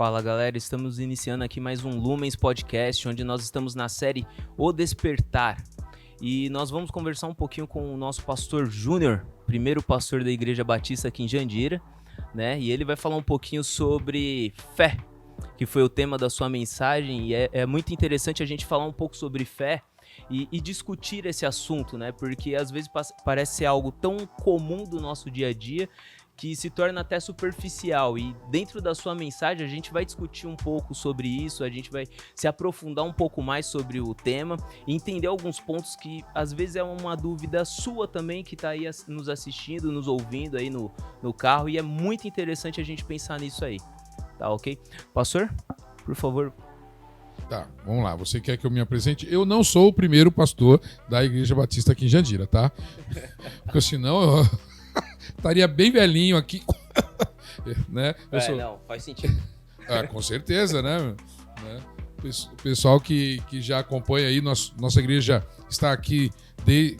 Fala galera, estamos iniciando aqui mais um Lumens Podcast, onde nós estamos na série O Despertar. E nós vamos conversar um pouquinho com o nosso pastor Júnior, primeiro pastor da Igreja Batista aqui em Jandira, né? E ele vai falar um pouquinho sobre fé, que foi o tema da sua mensagem, e é muito interessante a gente falar um pouco sobre fé e discutir esse assunto, né? Porque às vezes parece ser algo tão comum do nosso dia a dia que se torna até superficial, e dentro da sua mensagem a gente vai discutir um pouco sobre isso, a gente vai se aprofundar um pouco mais sobre o tema e entender alguns pontos que às vezes é uma dúvida sua também, que está aí nos assistindo, nos ouvindo aí no carro, e é muito interessante a gente pensar nisso aí, tá ok? Pastor, por favor. Tá, vamos lá. Você quer que eu me apresente? Eu não sou o primeiro pastor da Igreja Batista aqui em Jandira, tá? Porque senão eu estaria bem velhinho aqui, né? Não, faz sentido. Com certeza, né? O pessoal que já acompanha aí, nossa igreja está aqui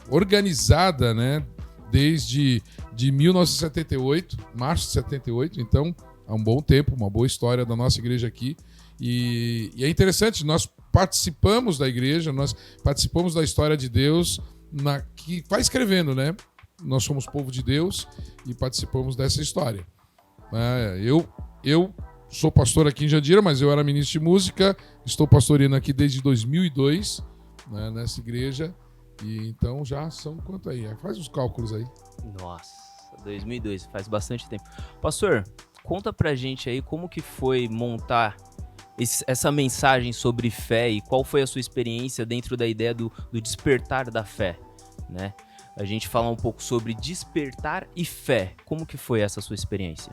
organizada, né? Desde 1978, março de 78, então há um bom tempo, uma boa história da nossa igreja aqui. E é interessante, nós participamos da igreja, nós participamos da história de Deus, que vai escrevendo, né? Nós somos povo de Deus e participamos dessa história. Eu sou pastor aqui em Jandira, mas eu era ministro de música, estou pastoreando aqui desde 2002, né, nessa igreja, e então já são quanto aí? Faz os cálculos aí. Nossa, 2002, faz bastante tempo. Pastor, conta pra gente aí como que foi montar essa mensagem sobre fé e qual foi a sua experiência dentro da ideia do despertar da fé, né? A gente fala um pouco sobre despertar e fé. Como que foi essa sua experiência?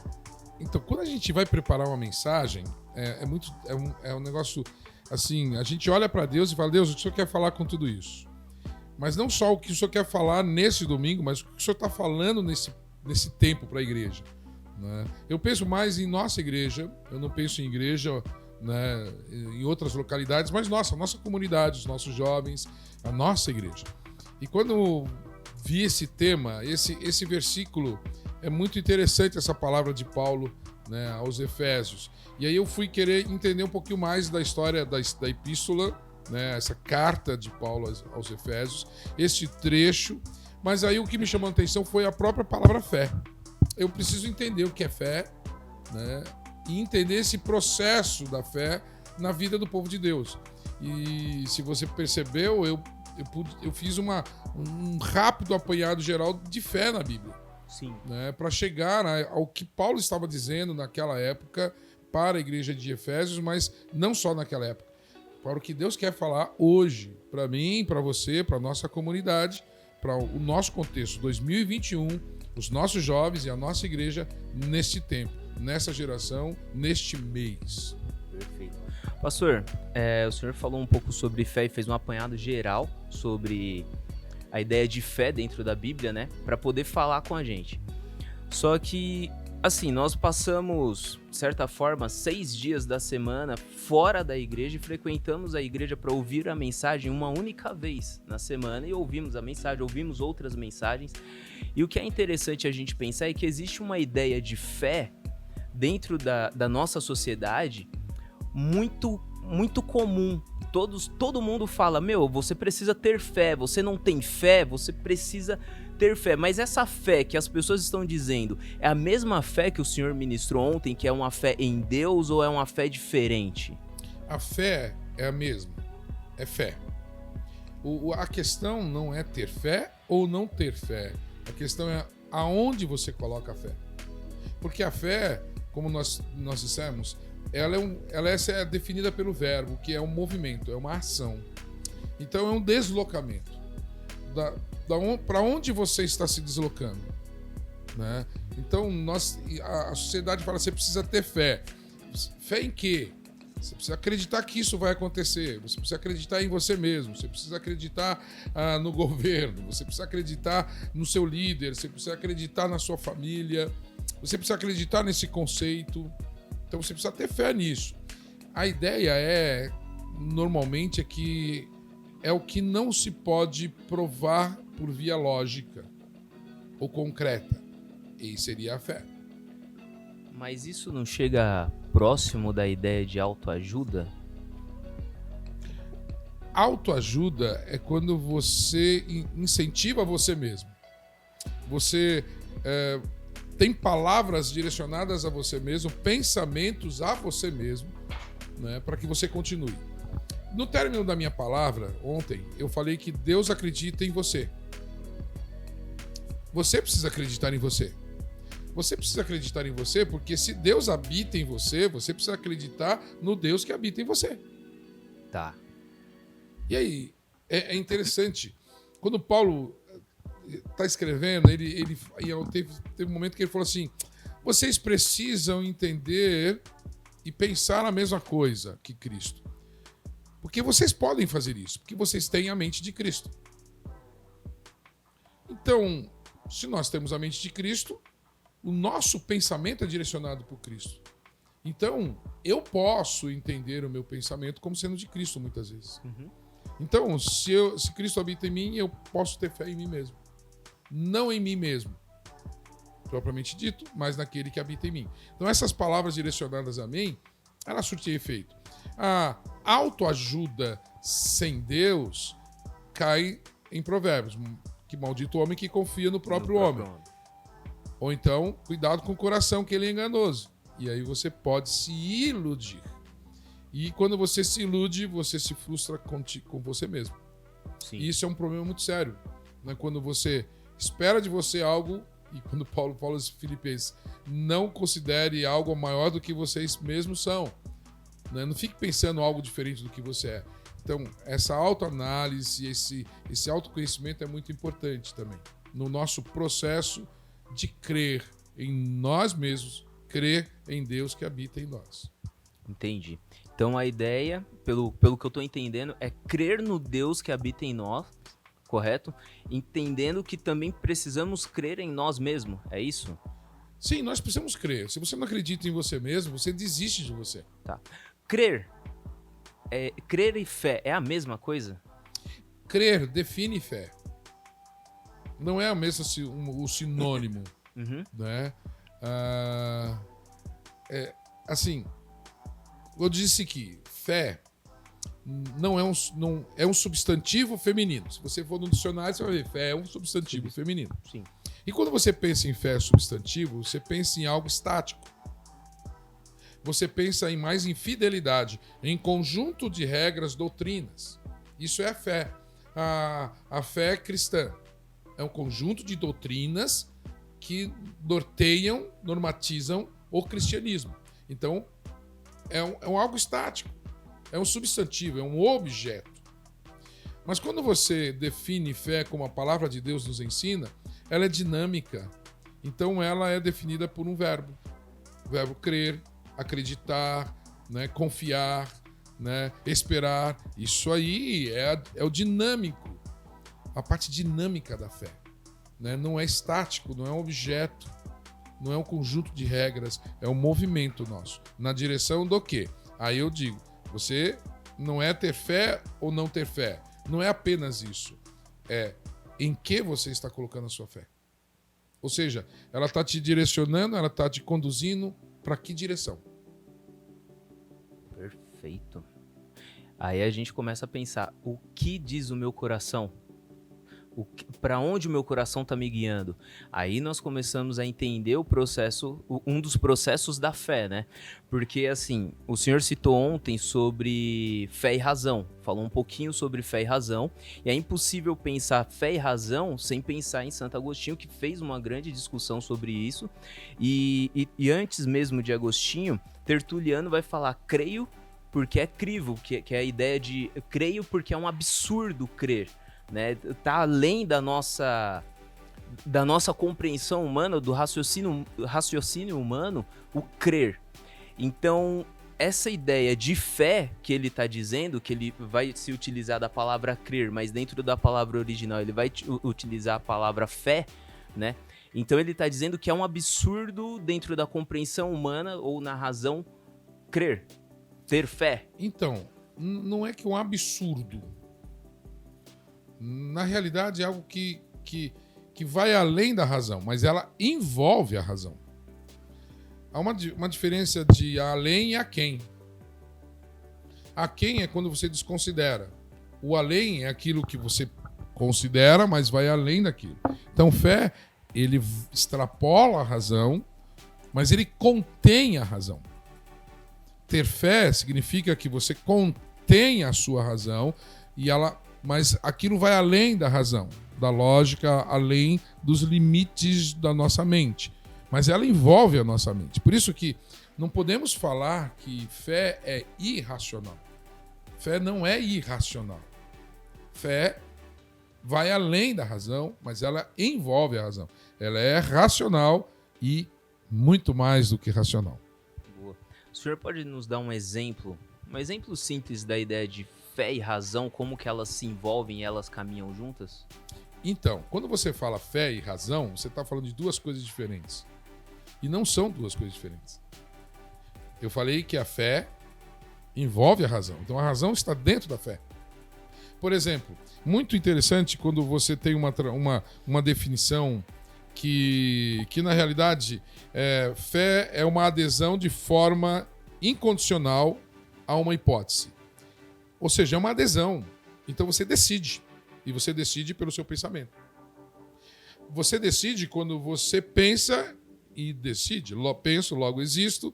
Então, quando a gente vai preparar uma mensagem, é um negócio assim, a gente olha para Deus e fala, Deus, o que o Senhor quer falar com tudo isso? Mas não só o que o Senhor quer falar nesse domingo, mas o que o Senhor está falando nesse tempo para a igreja, né? Eu penso mais em nossa igreja, eu não penso em igreja, né, em outras localidades, mas nossa comunidade, os nossos jovens, a nossa igreja. E quando vi esse tema, esse versículo, é muito interessante essa palavra de Paulo, né, aos Efésios. E aí eu fui querer entender um pouquinho mais da história da epístola, né, essa carta de Paulo aos Efésios, esse trecho. Mas aí o que me chamou a atenção foi a própria palavra fé. Eu preciso entender o que é fé, né, e entender esse processo da fé na vida do povo de Deus. E se você percebeu, eu fiz um rápido apanhado geral de fé na Bíblia. Sim. Né, para chegar ao que Paulo estava dizendo naquela época para a igreja de Efésios, mas não só naquela época. Para o que Deus quer falar hoje, para mim, para você, para a nossa comunidade, para o nosso contexto 2021, os nossos jovens e a nossa igreja neste tempo, nessa geração, neste mês. Perfeito. Pastor, o senhor falou um pouco sobre fé e fez um apanhado geral sobre a ideia de fé dentro da Bíblia, né? Para poder falar com a gente. Só que, assim, nós passamos, de certa forma, 6 dias da semana fora da igreja e frequentamos a igreja para ouvir a mensagem uma única vez na semana, e ouvimos a mensagem, ouvimos outras mensagens. E o que é interessante a gente pensar é que existe uma ideia de fé dentro da nossa sociedade muito comum. Todo mundo fala, você precisa ter fé, você não tem fé, você precisa ter fé. Mas essa fé que as pessoas estão dizendo é a mesma fé que o senhor ministrou ontem, que é uma fé em Deus, ou é uma fé diferente? A fé é a mesma, é fé. A questão não é ter fé ou não ter fé, a questão é aonde você coloca a fé. Porque a fé, como nós dissemos, ela é definida pelo verbo, que é um movimento, é uma ação. Então é um deslocamento. Para onde você está se deslocando, né? Então a sociedade fala, você precisa ter fé. Fé em quê? Você precisa acreditar que isso vai acontecer. Você precisa acreditar em você mesmo. Você precisa acreditar no governo. Você precisa acreditar no seu líder. Você precisa acreditar na sua família. Você precisa acreditar nesse conceito. Então você precisa ter fé nisso. A ideia normalmente, que é o que não se pode provar por via lógica ou concreta. E seria a fé. Mas isso não chega próximo da ideia de autoajuda? Autoajuda é quando você incentiva você mesmo. Você tem palavras direcionadas a você mesmo, pensamentos a você mesmo, né, para que você continue. No término da minha palavra, ontem, eu falei que Deus acredita em você. Você precisa acreditar em você. Você precisa acreditar em você, porque se Deus habita em você, você precisa acreditar no Deus que habita em você. Tá. E aí, é interessante. Quando Paulo está escrevendo, teve um momento que ele falou assim: vocês precisam entender e pensar a mesma coisa que Cristo. Porque vocês podem fazer isso, porque vocês têm a mente de Cristo. Então, se nós temos a mente de Cristo, o nosso pensamento é direcionado por Cristo. Então, eu posso entender o meu pensamento como sendo de Cristo muitas vezes. Uhum. Então, se Cristo habita em mim, eu posso ter fé em mim mesmo. Não em mim mesmo, propriamente dito, mas naquele que habita em mim. Então, essas palavras direcionadas a mim, elas surtem efeito. A autoajuda sem Deus cai em Provérbios. Que maldito o homem que confia no próprio homem. Ou então, cuidado com o coração, que ele é enganoso. E aí você pode se iludir. E quando você se ilude, você se frustra com você mesmo. Sim. E isso é um problema muito sério. Né? Quando você espera de você algo, e quando Paulo fala aos Filipenses, não considere algo maior do que vocês mesmos são. Né? Não fique pensando algo diferente do que você é. Então, essa autoanálise, esse autoconhecimento é muito importante também. No nosso processo de crer em nós mesmos, crer em Deus que habita em nós. Entendi. Então a ideia, pelo que eu tô entendendo, é crer no Deus que habita em nós, correto? Entendendo que também precisamos crer em nós mesmos, é isso? Sim, nós precisamos crer. Se você não acredita em você mesmo, você desiste de você. Tá. Crer e fé é a mesma coisa? Crer define fé. Não é a mesma o sinônimo, Uhum. né? Assim, eu disse que fé não é um substantivo feminino. Se você for no dicionário, você vai ver fé é um substantivo feminino. Sim. E quando você pensa em fé substantivo, você pensa em algo estático. Você pensa mais em fidelidade, em conjunto de regras, doutrinas. Isso é a fé. A fé cristã é um conjunto de doutrinas que norteiam, normatizam o cristianismo. Então, é algo estático, é um substantivo, é um objeto. Mas quando você define fé como a palavra de Deus nos ensina, ela é dinâmica. Então, ela é definida por um verbo. O verbo crer, acreditar, né, confiar, né, esperar. Isso aí é o dinâmico, a parte dinâmica da fé. Né? Não é estático, não é um objeto, não é um conjunto de regras, é um movimento nosso. Na direção do quê? Aí eu digo, você não é ter fé ou não ter fé. Não é apenas isso. É em que você está colocando a sua fé. Ou seja, ela está te direcionando, ela está te conduzindo para que direção? Perfeito. Aí a gente começa a pensar, o que diz o meu coração? Para onde o meu coração está me guiando? Aí nós começamos a entender o processo, um dos processos da fé, né? Porque assim, o senhor citou ontem sobre fé e razão, falou um pouquinho sobre fé e razão, e é impossível pensar fé e razão sem pensar em Santo Agostinho, que fez uma grande discussão sobre isso, e antes mesmo de Agostinho, Tertuliano vai falar, creio porque é crivo, que é a ideia de creio porque é um absurdo crer. Né, tá além da nossa compreensão humana, do raciocínio humano, o crer. Então, essa ideia de fé que ele está dizendo, que ele vai se utilizar da palavra crer, mas dentro da palavra original ele vai utilizar a palavra fé, né? Então ele está dizendo que é um absurdo dentro da compreensão humana ou na razão crer, ter fé. Então, não é que é um absurdo. Na realidade, é algo que vai além da razão, mas ela envolve a razão. Há uma diferença de além e a quem. A quem é quando você desconsidera. O além é aquilo que você considera, mas vai além daquilo. Então, fé, ele extrapola a razão, mas ele contém a razão. Ter fé significa que você contém a sua razão, mas aquilo vai além da razão, da lógica, além dos limites da nossa mente. Mas ela envolve a nossa mente. Por isso que não podemos falar que fé é irracional. Fé não é irracional. Fé vai além da razão, mas ela envolve a razão. Ela é racional e muito mais do que racional. Boa. O senhor pode nos dar um exemplo simples da ideia de fé e razão, como que elas se envolvem e elas caminham juntas? Então, quando você fala fé e razão, você está falando de duas coisas diferentes. E não são duas coisas diferentes. Eu falei que a fé envolve a razão. Então a razão está dentro da fé. Por exemplo, muito interessante quando você tem uma definição que na realidade fé é uma adesão de forma incondicional a uma hipótese. Ou seja, é uma adesão. Então você decide. E você decide pelo seu pensamento. Você decide quando você pensa e decide. Penso, logo existo.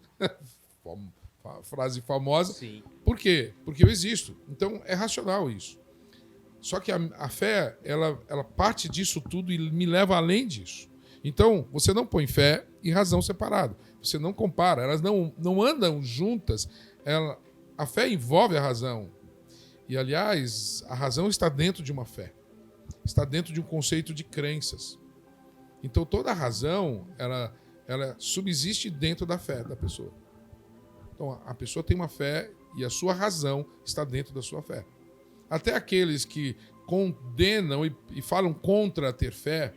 Frase famosa. Sim. Por quê? Porque eu existo. Então é racional isso. Só que a fé, ela parte disso tudo e me leva além disso. Então, você não põe fé e razão separado. Você não compara. Elas não andam juntas. A fé envolve a razão. E, aliás, a razão está dentro de uma fé. Está dentro de um conceito de crenças. Então, toda a razão, ela subsiste dentro da fé da pessoa. Então, a pessoa tem uma fé e a sua razão está dentro da sua fé. Até aqueles que condenam e falam contra ter fé,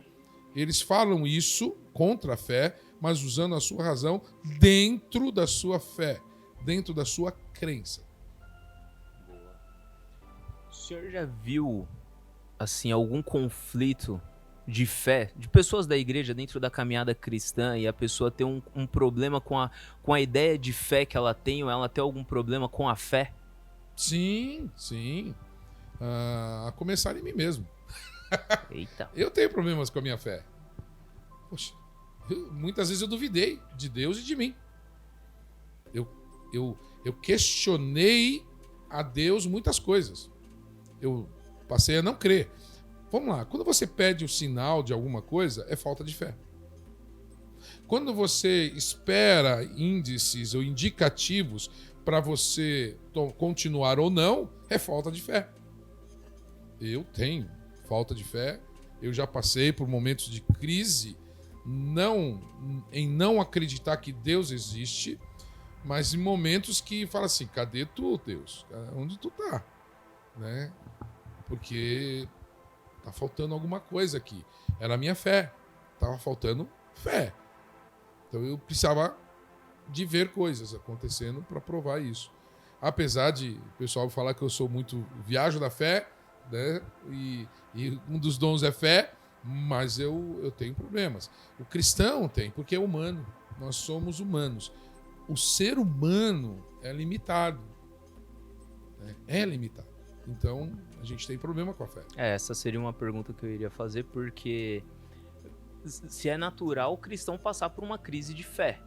eles falam isso contra a fé, mas usando a sua razão dentro da sua fé, dentro da sua crença. O senhor já viu, assim, algum conflito de fé, de pessoas da igreja dentro da caminhada cristã e a pessoa ter um problema com a ideia de fé que ela tem, ou ela ter algum problema com a fé? Sim, sim. A começar em mim mesmo. Eita. Eu tenho problemas com a minha fé. Poxa, muitas vezes eu duvidei de Deus e de mim. Eu questionei a Deus muitas coisas. Eu passei a não crer. Vamos lá, quando você pede o sinal de alguma coisa, é falta de fé. Quando você espera índices ou indicativos para você continuar ou não, é falta de fé. Eu tenho falta de fé. Eu já passei por momentos de crise, em não acreditar que Deus existe, mas em momentos que fala assim, cadê tu, Deus? Onde tu tá? Né? Porque tá faltando alguma coisa aqui. Era a minha fé. Tava faltando fé. Então eu precisava de ver coisas acontecendo para provar isso. Apesar de o pessoal falar que eu sou muito viajo da fé, né? E um dos dons é fé, mas eu tenho problemas. O cristão tem, porque é humano. Nós somos humanos. O ser humano é limitado. Né? É limitado. Então, a gente tem problema com a fé. Essa seria uma pergunta que eu iria fazer, porque se é natural o cristão passar por uma crise de fé,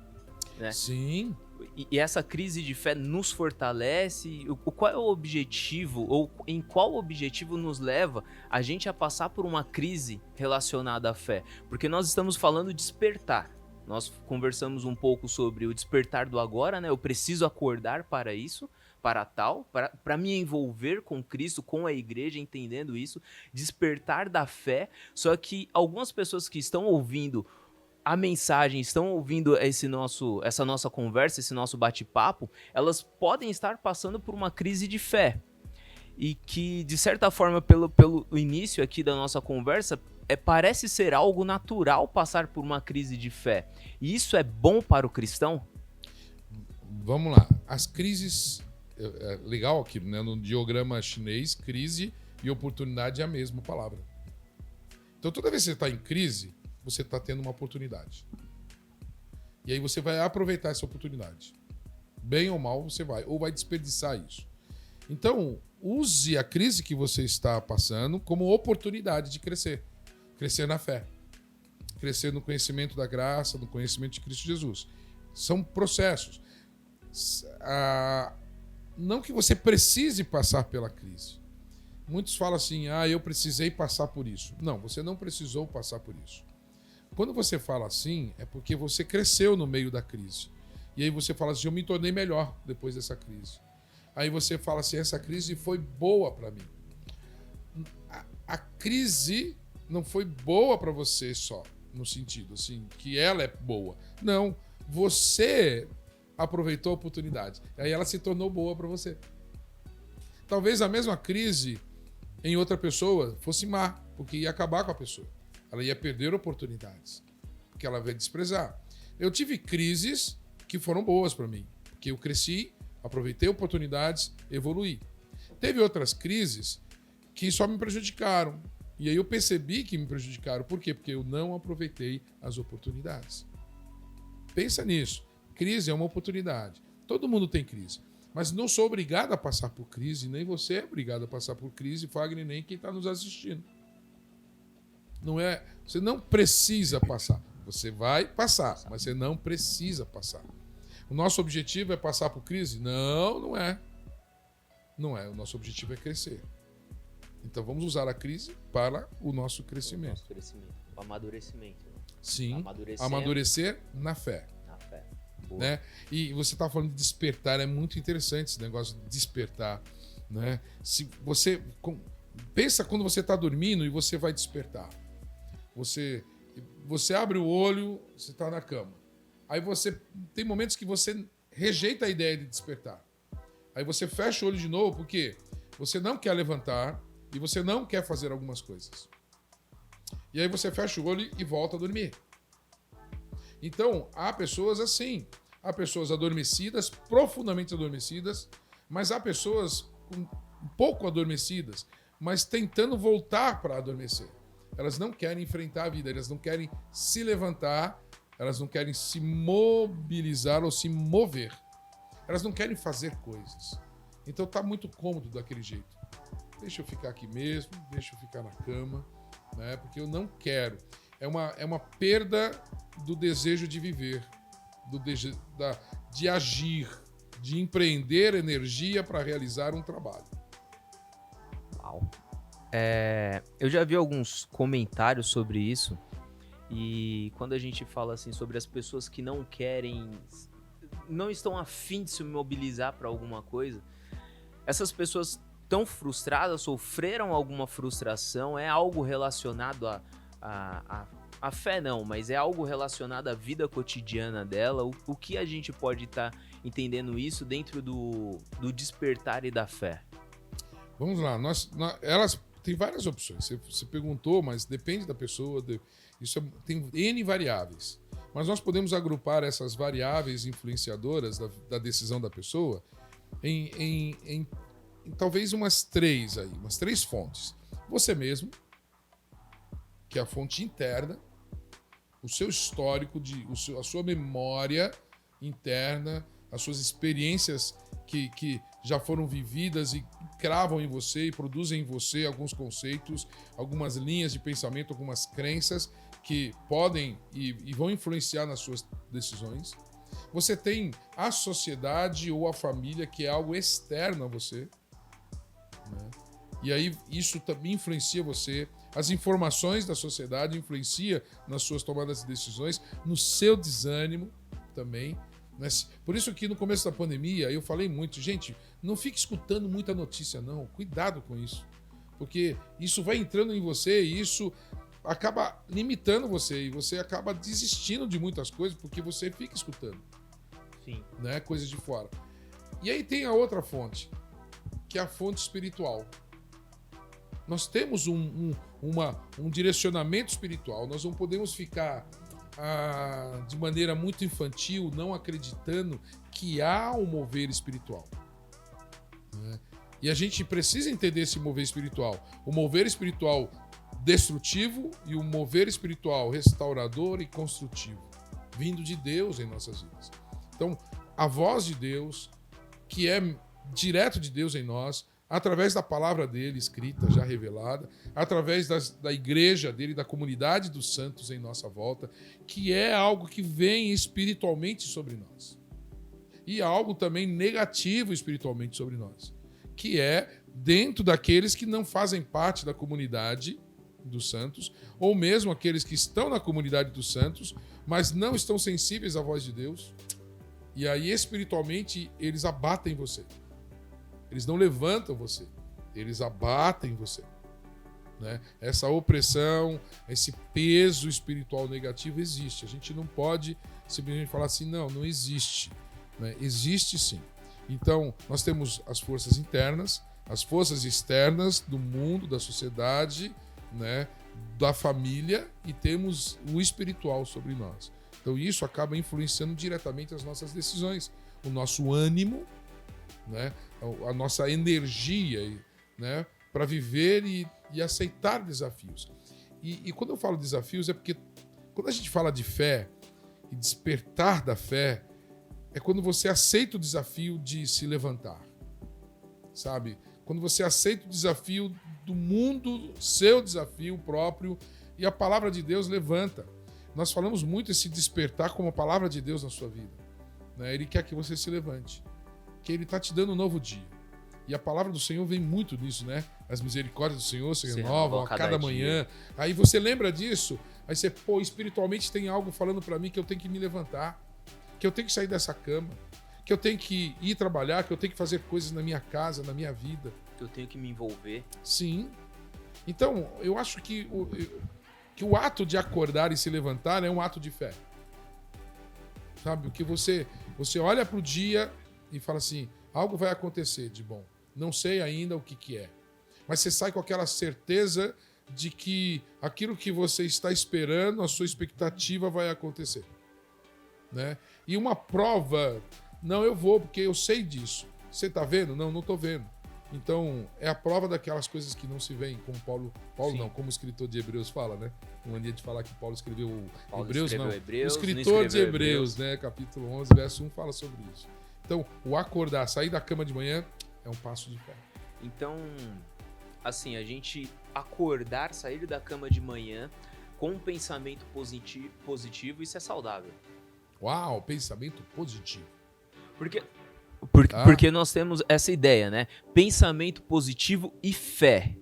né? Sim. E essa crise de fé nos fortalece? Qual é o objetivo, ou em qual objetivo nos leva a gente a passar por uma crise relacionada à fé? Porque nós estamos falando de despertar. Nós conversamos um pouco sobre o despertar do agora, né? Eu preciso acordar para isso, para me envolver com Cristo, com a igreja, entendendo isso, despertar da fé. Só que algumas pessoas que estão ouvindo a mensagem, estão ouvindo essa nossa conversa, esse nosso bate-papo, elas podem estar passando por uma crise de fé. E que, de certa forma, pelo início aqui da nossa conversa, parece ser algo natural passar por uma crise de fé. E isso é bom para o cristão? Vamos lá. As crises... É legal aqui, né? No diagrama chinês, crise e oportunidade é a mesma palavra. Então, toda vez que você está em crise, você está tendo uma oportunidade. E aí você vai aproveitar essa oportunidade. Bem ou mal você vai, ou vai desperdiçar isso. Então, use a crise que você está passando como oportunidade de crescer. Crescer na fé. Crescer no conhecimento da graça, no conhecimento de Cristo Jesus. São processos. Não que você precise passar pela crise. Muitos falam assim, eu precisei passar por isso. Não, você não precisou passar por isso. Quando você fala assim, é porque você cresceu no meio da crise. E aí você fala assim, eu me tornei melhor depois dessa crise. Aí você fala assim, essa crise foi boa para mim. A crise não foi boa para você só, no sentido assim, que ela é boa. Não, você aproveitou a oportunidade. Aí ela se tornou boa para você. Talvez a mesma crise em outra pessoa fosse má, porque ia acabar com a pessoa. Ela ia perder oportunidades, porque ela vai desprezar. Eu tive crises que foram boas para mim, porque eu cresci, aproveitei oportunidades, evoluí. Teve outras crises que só me prejudicaram. E aí eu percebi que me prejudicaram. Por quê? Porque eu não aproveitei as oportunidades. Pensa nisso. Crise é uma oportunidade. Todo mundo tem crise. Mas não sou obrigado a passar por crise, nem você é obrigado a passar por crise, Fagner, nem quem está nos assistindo. Não é, você não precisa passar. Você vai passar, mas você não precisa passar. O nosso objetivo é passar por crise? Não, não é. Não é. O nosso objetivo é crescer. Então vamos usar a crise para o nosso crescimento. O nosso crescimento, o amadurecimento. Sim, amadurecer na fé. Na fé. Né? E você está falando de despertar, é muito interessante esse negócio de despertar. Né? Se você pensa quando você está dormindo e você vai despertar. Você abre o olho, você está na cama. Aí você tem momentos que você rejeita a ideia de despertar. Aí você fecha o olho de novo porque você não quer levantar e você não quer fazer algumas coisas. E aí você fecha o olho e volta a dormir. Então, há pessoas assim. Há pessoas adormecidas, profundamente adormecidas, mas há pessoas um pouco adormecidas, mas tentando voltar para adormecer. Elas não querem enfrentar a vida, elas não querem se levantar, elas não querem se mobilizar ou se mover. Elas não querem fazer coisas. Então tá muito cômodo daquele jeito. Deixa eu ficar aqui mesmo, deixa eu ficar na cama, né? Porque eu não quero. É uma perda do desejo de viver, de agir, de empreender energia para realizar um trabalho. Uau. Eu já vi alguns comentários sobre isso, e quando a gente fala assim sobre as pessoas que não estão a fim de se mobilizar para alguma coisa, essas pessoas tão frustradas, sofreram alguma frustração, é algo relacionado a fé não, mas é algo relacionado à vida cotidiana dela. O que a gente pode estar entendendo isso dentro do despertar e da fé? Vamos lá, elas têm várias opções. Você perguntou, mas depende da pessoa. Tem N variáveis. Mas nós podemos agrupar essas variáveis influenciadoras da decisão da pessoa em talvez umas três fontes. Você mesmo, que é a fonte interna, o seu histórico, a sua memória interna, as suas experiências que já foram vividas e cravam em você e produzem em você alguns conceitos, algumas linhas de pensamento, algumas crenças que podem e vão influenciar nas suas decisões. Você tem a sociedade ou a família, que é algo externo a você, né? E aí isso também influencia você. As informações da sociedade influenciam nas suas tomadas de decisões, no seu desânimo também. Né? Por isso que no começo da pandemia eu falei muito, gente, não fique escutando muita notícia não, cuidado com isso. Porque isso vai entrando em você e isso acaba limitando você e você acaba desistindo de muitas coisas porque você fica escutando. Sim. Né? Coisas de fora. E aí tem a outra fonte, que é a fonte espiritual. Nós temos um direcionamento espiritual. Nós não podemos ficar de maneira muito infantil, não acreditando que há um mover espiritual. Né? E a gente precisa entender esse mover espiritual. O mover espiritual destrutivo e o mover espiritual restaurador e construtivo. vindo de Deus em nossas vidas. Então, a voz de Deus, que é direto de Deus em nós, através da palavra dele escrita, já revelada, através da igreja dele, da comunidade dos santos em nossa volta, que é algo que vem espiritualmente sobre nós. E algo também negativo espiritualmente sobre nós, que é dentro daqueles que não fazem parte da comunidade dos santos, ou mesmo aqueles que estão na comunidade dos santos, mas não estão sensíveis à voz de Deus. E aí, espiritualmente, eles abatem você. Eles não levantam você, eles abatem você. Né? Essa opressão, esse peso espiritual negativo existe. A gente não pode simplesmente falar assim, não existe. Né? Existe sim. Então, nós temos as forças internas, as forças externas do mundo, da sociedade, né? Da família, e temos o espiritual sobre nós. Então, isso acaba influenciando diretamente as nossas decisões, o nosso ânimo, né? A nossa energia, né? Para viver e aceitar desafios. E quando eu falo desafios é porque quando a gente fala de fé e despertar da fé, é quando você aceita o desafio de se levantar, sabe? Quando você aceita o desafio do mundo, seu desafio próprio, e a palavra de Deus levanta. Nós falamos muito esse despertar como a palavra de Deus na sua vida, né? Ele quer que você se levante, que ele está te dando um novo dia. E a palavra do Senhor vem muito nisso, né? As misericórdias do Senhor se renovam a cada manhã. Aí você lembra disso, aí você, espiritualmente tem algo falando para mim que eu tenho que me levantar, que eu tenho que sair dessa cama, que eu tenho que ir trabalhar, que eu tenho que fazer coisas na minha casa, na minha vida. Que eu tenho que me envolver. Sim. Então, eu acho que o ato de acordar e se levantar é um ato de fé. Sabe? O que você olha para o dia e fala assim, algo vai acontecer de bom. Não sei ainda o que é. Mas você sai com aquela certeza de que aquilo que você está esperando, a sua expectativa vai acontecer. Né? E uma prova, não, eu vou porque eu sei disso. Você está vendo? Não estou vendo. Então, é a prova daquelas coisas que não se veem, como Paulo não, como o escritor de Hebreus fala, né? Uma mania de falar que Paulo escreveu Hebreus, não. Hebreus, o escritor de Hebreus, né? Capítulo 11, verso 1, fala sobre isso. Então, o acordar, sair da cama de manhã, é um passo de fé. Então, assim, a gente acordar, sair da cama de manhã com um pensamento positivo, isso é saudável. Uau, pensamento positivo. Porque nós temos essa ideia, né? Pensamento positivo e fé.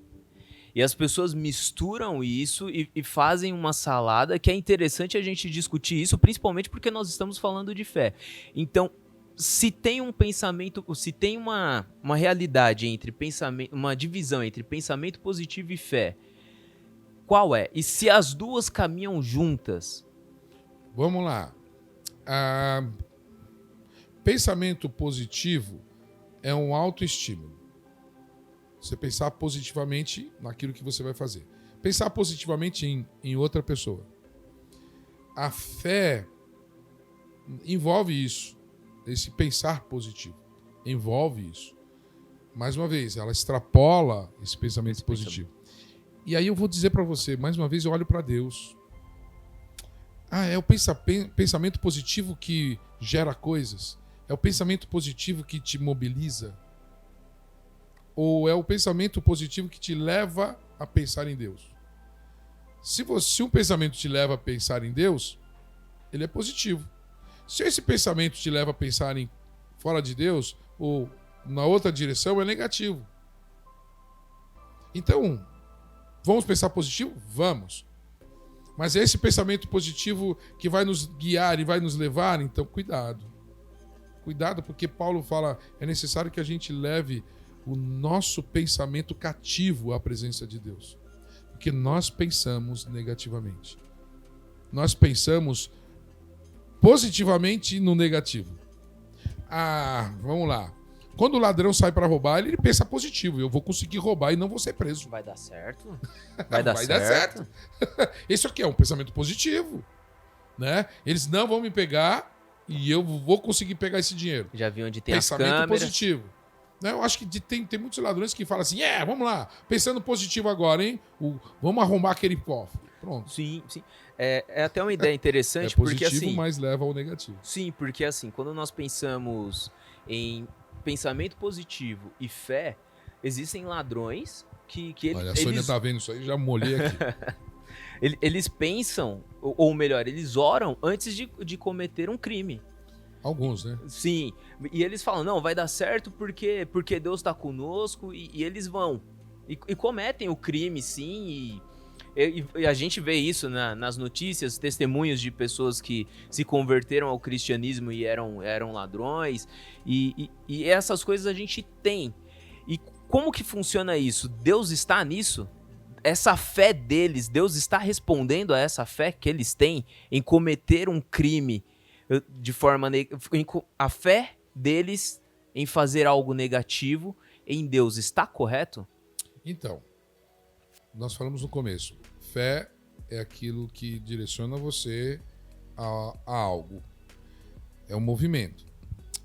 E as pessoas misturam isso e fazem uma salada que é interessante a gente discutir isso, principalmente porque nós estamos falando de fé. Então, se tem um pensamento, se tem uma realidade entre pensamento, uma divisão entre pensamento positivo e fé, qual é? E se as duas caminham juntas? Vamos lá. Pensamento positivo é um autoestímulo. Você pensar positivamente naquilo que você vai fazer. Pensar positivamente em outra pessoa. A fé envolve isso. Esse pensar positivo envolve isso. Mais uma vez, ela extrapola esse pensamento positivo. E aí eu vou dizer para você, mais uma vez, eu olho para Deus. É o pensamento positivo que gera coisas? É o pensamento positivo que te mobiliza? Ou é o pensamento positivo que te leva a pensar em Deus? Se um pensamento te leva a pensar em Deus, ele é positivo. Se esse pensamento te leva a pensar em fora de Deus ou na outra direção, é negativo. Então, vamos pensar positivo? Vamos. Mas é esse pensamento positivo que vai nos guiar e vai nos levar, então cuidado. Cuidado, porque Paulo fala, é necessário que a gente leve o nosso pensamento cativo à presença de Deus. Porque nós pensamos negativamente. Nós pensamos positivamente no negativo. Vamos lá. Quando o ladrão sai para roubar, ele pensa positivo. Eu vou conseguir roubar e não vou ser preso. Vai dar certo? Vai dar certo. Isso aqui é um pensamento positivo. Né? Eles não vão me pegar e eu vou conseguir pegar esse dinheiro. Já vi onde tem pensamento as câmeras. Positivo. Né? Eu acho que tem muitos ladrões que falam assim, vamos lá, pensando positivo agora, hein? Vamos arrombar aquele cofre. Pronto. Sim, sim. É até uma ideia interessante, É positivo, porque assim... mas leva ao negativo. Sim, porque assim, quando nós pensamos em pensamento positivo e fé, existem ladrões que Olha, a Sônia eles, tá vendo isso aí, já molhei aqui. eles pensam, ou melhor, eles oram antes de cometer um crime. Alguns, né? Sim, e eles falam, não, vai dar certo porque Deus tá conosco, e eles vão. E cometem o crime, sim, e a gente vê isso nas notícias, testemunhos de pessoas que se converteram ao cristianismo e eram ladrões, e essas coisas a gente tem. E como que funciona isso? Deus está nisso? Essa fé deles, Deus está respondendo a essa fé que eles têm em cometer um crime de forma a fé deles em fazer algo negativo em Deus está correto? Então, nós falamos no começo, fé é aquilo que direciona você a algo. É um movimento.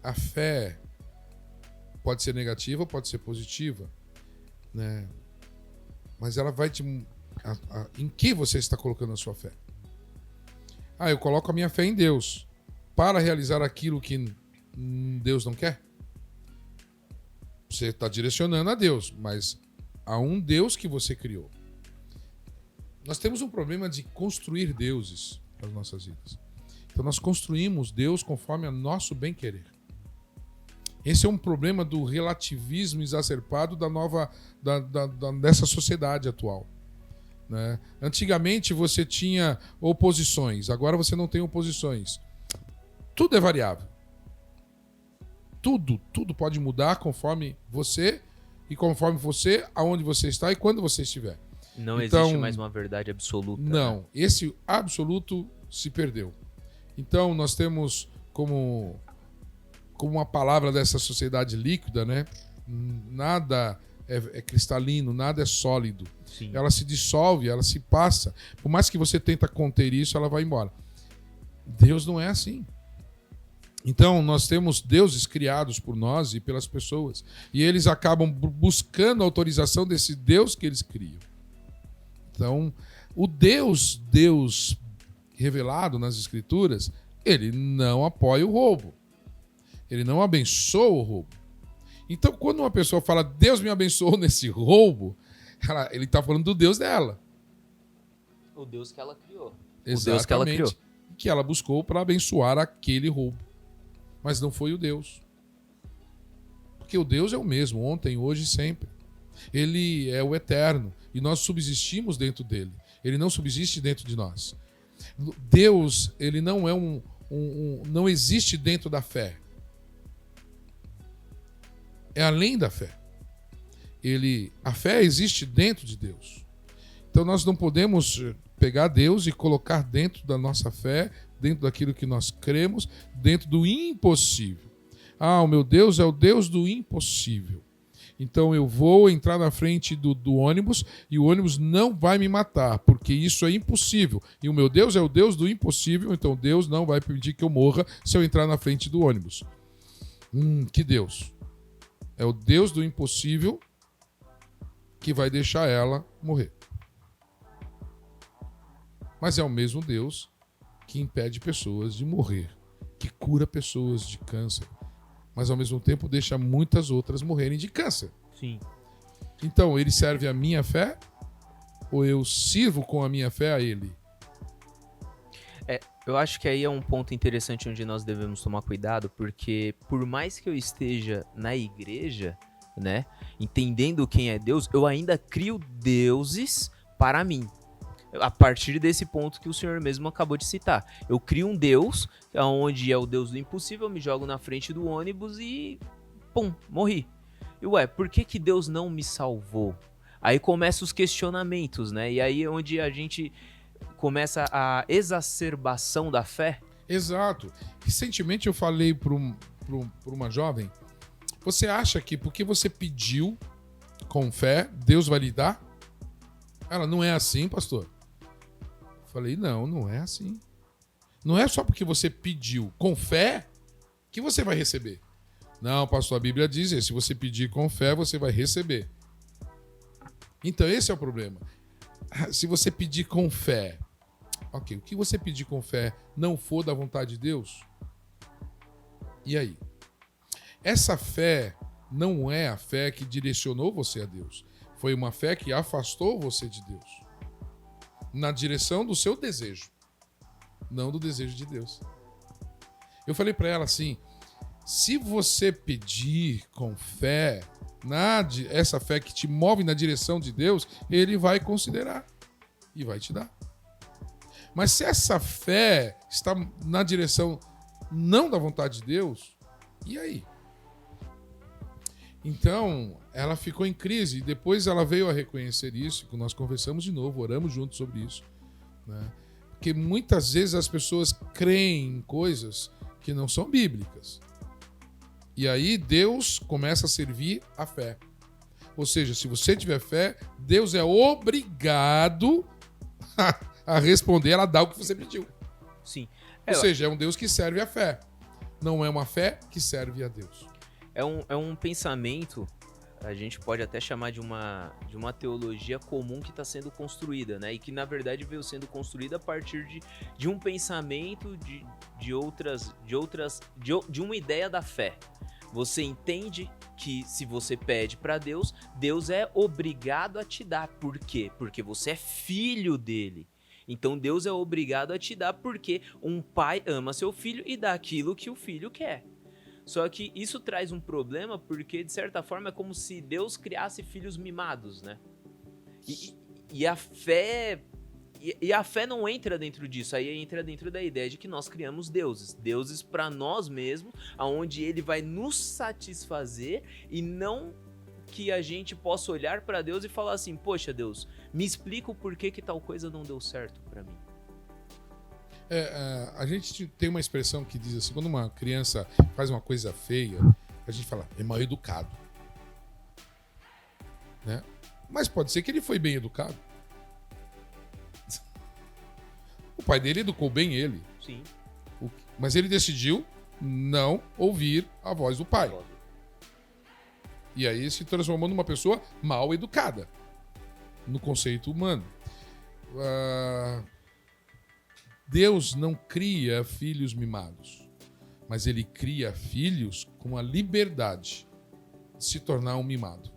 A fé pode ser negativa, pode ser positiva, né? Mas ela vai te... em que você está colocando a sua fé? Eu coloco a minha fé em Deus para realizar aquilo que Deus não quer. Você está direcionando a Deus, mas a um Deus que você criou. Nós temos um problema de construir deuses nas nossas vidas. Então nós construímos Deus conforme o nosso bem-querer. Esse é um problema do relativismo exacerbado dessa sociedade atual, né? Antigamente você tinha oposições, agora você não tem oposições. Tudo é variável. Tudo pode mudar conforme você e conforme você, aonde você está e quando você estiver. Não existe mais uma verdade absoluta. Não, né? Esse absoluto se perdeu. Então nós temos como uma palavra dessa sociedade líquida, né? Nada é cristalino, nada é sólido. Sim. Ela se dissolve, ela se passa. Por mais que você tenta conter isso, ela vai embora. Deus não é assim. Então, nós temos deuses criados por nós e pelas pessoas. E eles acabam buscando a autorização desse Deus que eles criam. Então, o Deus revelado nas Escrituras, ele não apoia o roubo. Ele não abençoa o roubo. Então, quando uma pessoa fala, Deus me abençoou nesse roubo, ele está falando do Deus dela. O Deus que ela criou. Exatamente. O Deus que ela criou. Que ela buscou para abençoar aquele roubo. Mas não foi o Deus. Porque o Deus é o mesmo, ontem, hoje e sempre. Ele é o eterno. E nós subsistimos dentro dele. Ele não subsiste dentro de nós. Deus, ele não é não existe dentro da fé. É além da fé. A fé existe dentro de Deus. Então nós não podemos pegar Deus e colocar dentro da nossa fé, dentro daquilo que nós cremos, dentro do impossível. O meu Deus é o Deus do impossível. Então eu vou entrar na frente do ônibus e o ônibus não vai me matar, porque isso é impossível. E o meu Deus é o Deus do impossível, então Deus não vai permitir que eu morra se eu entrar na frente do ônibus. Que Deus? É o Deus do impossível que vai deixar ela morrer. Mas é o mesmo Deus que impede pessoas de morrer, que cura pessoas de câncer, mas ao mesmo tempo deixa muitas outras morrerem de câncer. Sim. Então, ele serve a minha fé ou eu sirvo com a minha fé a ele? Eu acho que aí é um ponto interessante onde nós devemos tomar cuidado, porque por mais que eu esteja na igreja, né, entendendo quem é Deus, eu ainda crio deuses para mim. A partir desse ponto que o senhor mesmo acabou de citar. Eu crio um Deus, onde é o Deus do impossível, eu me jogo na frente do ônibus e... pum, morri. E por que Deus não me salvou? Aí começam os questionamentos, né? E aí é onde a gente começa a exacerbação da fé. Exato. Recentemente eu falei para uma jovem, você acha que porque você pediu com fé, Deus vai lhe dar? Ela, não é assim, pastor. Falei, não é assim. Não é só porque você pediu com fé que você vai receber. Não, pastor, a Bíblia diz, se você pedir com fé, você vai receber. Então esse é o problema. Se você pedir com fé, ok, o que você pedir com fé não for da vontade de Deus, e aí? Essa fé não é a fé que direcionou você a Deus. Foi uma fé que afastou você de Deus. Na direção do seu desejo, não do desejo de Deus. Eu falei para ela assim, se você pedir com fé, essa fé que te move na direção de Deus, ele vai considerar e vai te dar. Mas se essa fé está na direção não da vontade de Deus, e aí? Então, ela ficou em crise e depois ela veio a reconhecer isso, que nós conversamos de novo, oramos juntos sobre isso, né? Porque muitas vezes as pessoas creem em coisas que não são bíblicas. E aí Deus começa a servir a fé. Ou seja, se você tiver fé, Deus é obrigado a responder, a dar o que você pediu. Sim. Ou seja, é um Deus que serve a fé. Não é uma fé que serve a Deus. É um pensamento, a gente pode até chamar de uma teologia comum que está sendo construída, né? E que, na verdade, veio sendo construída a partir de um pensamento de uma ideia da fé. Você entende que se você pede para Deus, Deus é obrigado a te dar. Por quê? Porque você é filho dele. Então Deus é obrigado a te dar porque um pai ama seu filho e dá aquilo que o filho quer. Só que isso traz um problema porque, de certa forma, é como se Deus criasse filhos mimados, né? E a fé... E a fé não entra dentro disso, aí entra dentro da ideia de que nós criamos deuses para nós mesmos, aonde ele vai nos satisfazer e não que a gente possa olhar para Deus e falar assim, poxa Deus, me explica o porquê que tal coisa não deu certo para mim. A gente tem uma expressão que diz assim, quando uma criança faz uma coisa feia, a gente fala, é mal educado, né? Mas pode ser que ele foi bem educado. O pai dele educou bem ele. Sim. Mas ele decidiu não ouvir a voz do pai. E aí se transformou numa pessoa mal educada, no conceito humano. Deus não cria filhos mimados, mas ele cria filhos com a liberdade de se tornar um mimado.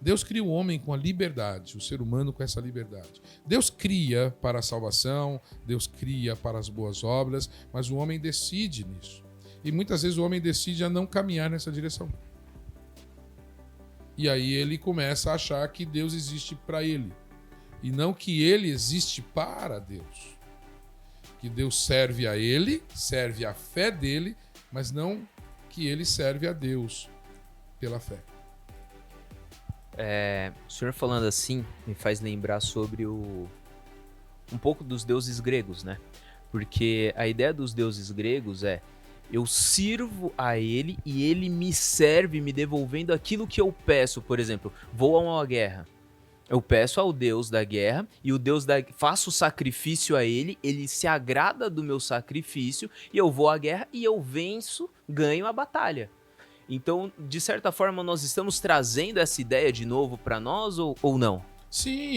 Deus cria o homem com a liberdade, o ser humano com essa liberdade. Deus cria para a salvação, Deus cria para as boas obras, mas o homem decide nisso. E muitas vezes o homem decide a não caminhar nessa direção. E aí ele começa a achar que Deus existe para ele, e não que ele existe para Deus. Que Deus serve a ele, serve a fé dele, mas não que ele serve a Deus pela fé. O senhor falando assim me faz lembrar sobre um pouco dos deuses gregos, né? Porque a ideia dos deuses gregos é eu sirvo a ele e ele me serve me devolvendo aquilo que eu peço. Por exemplo, vou a uma guerra. Eu peço ao Deus da guerra e o Deus faço sacrifício a ele, ele se agrada do meu sacrifício e eu vou à guerra e eu venço, ganho a batalha. Então, de certa forma, nós estamos trazendo essa ideia de novo para nós ou não? Sim,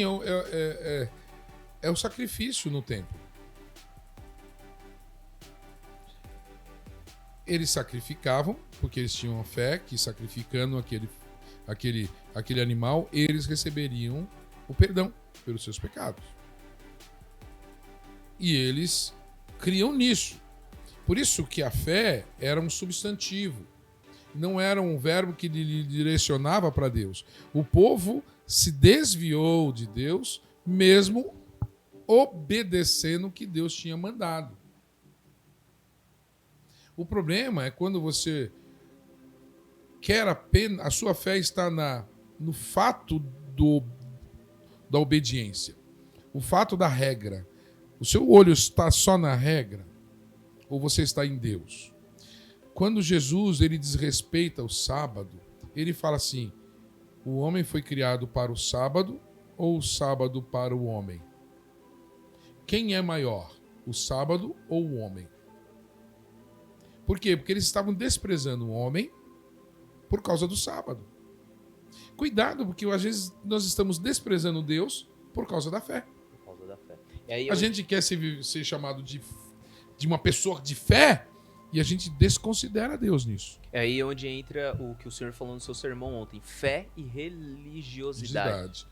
é o sacrifício no templo. Eles sacrificavam, porque eles tinham a fé que sacrificando aquele animal, eles receberiam o perdão pelos seus pecados. E eles criam nisso. Por isso que a fé era um substantivo. Não era um verbo que lhe direcionava para Deus. O povo se desviou de Deus, mesmo obedecendo o que Deus tinha mandado. O problema é quando você quer apenas... A sua fé está no fato da obediência. O fato da regra. O seu olho está só na regra? Ou você está em Deus? Quando Jesus ele desrespeita o sábado, ele fala assim, o homem foi criado para o sábado ou o sábado para o homem? Quem é maior, o sábado ou o homem? Por quê? Porque eles estavam desprezando o homem por causa do sábado. Cuidado, porque às vezes nós estamos desprezando Deus por causa da fé. Por causa da fé. E aí A gente quer ser chamado de uma pessoa de fé e a gente desconsidera Deus nisso. É aí onde entra o que o senhor falou no seu sermão ontem. Fé e religiosidade.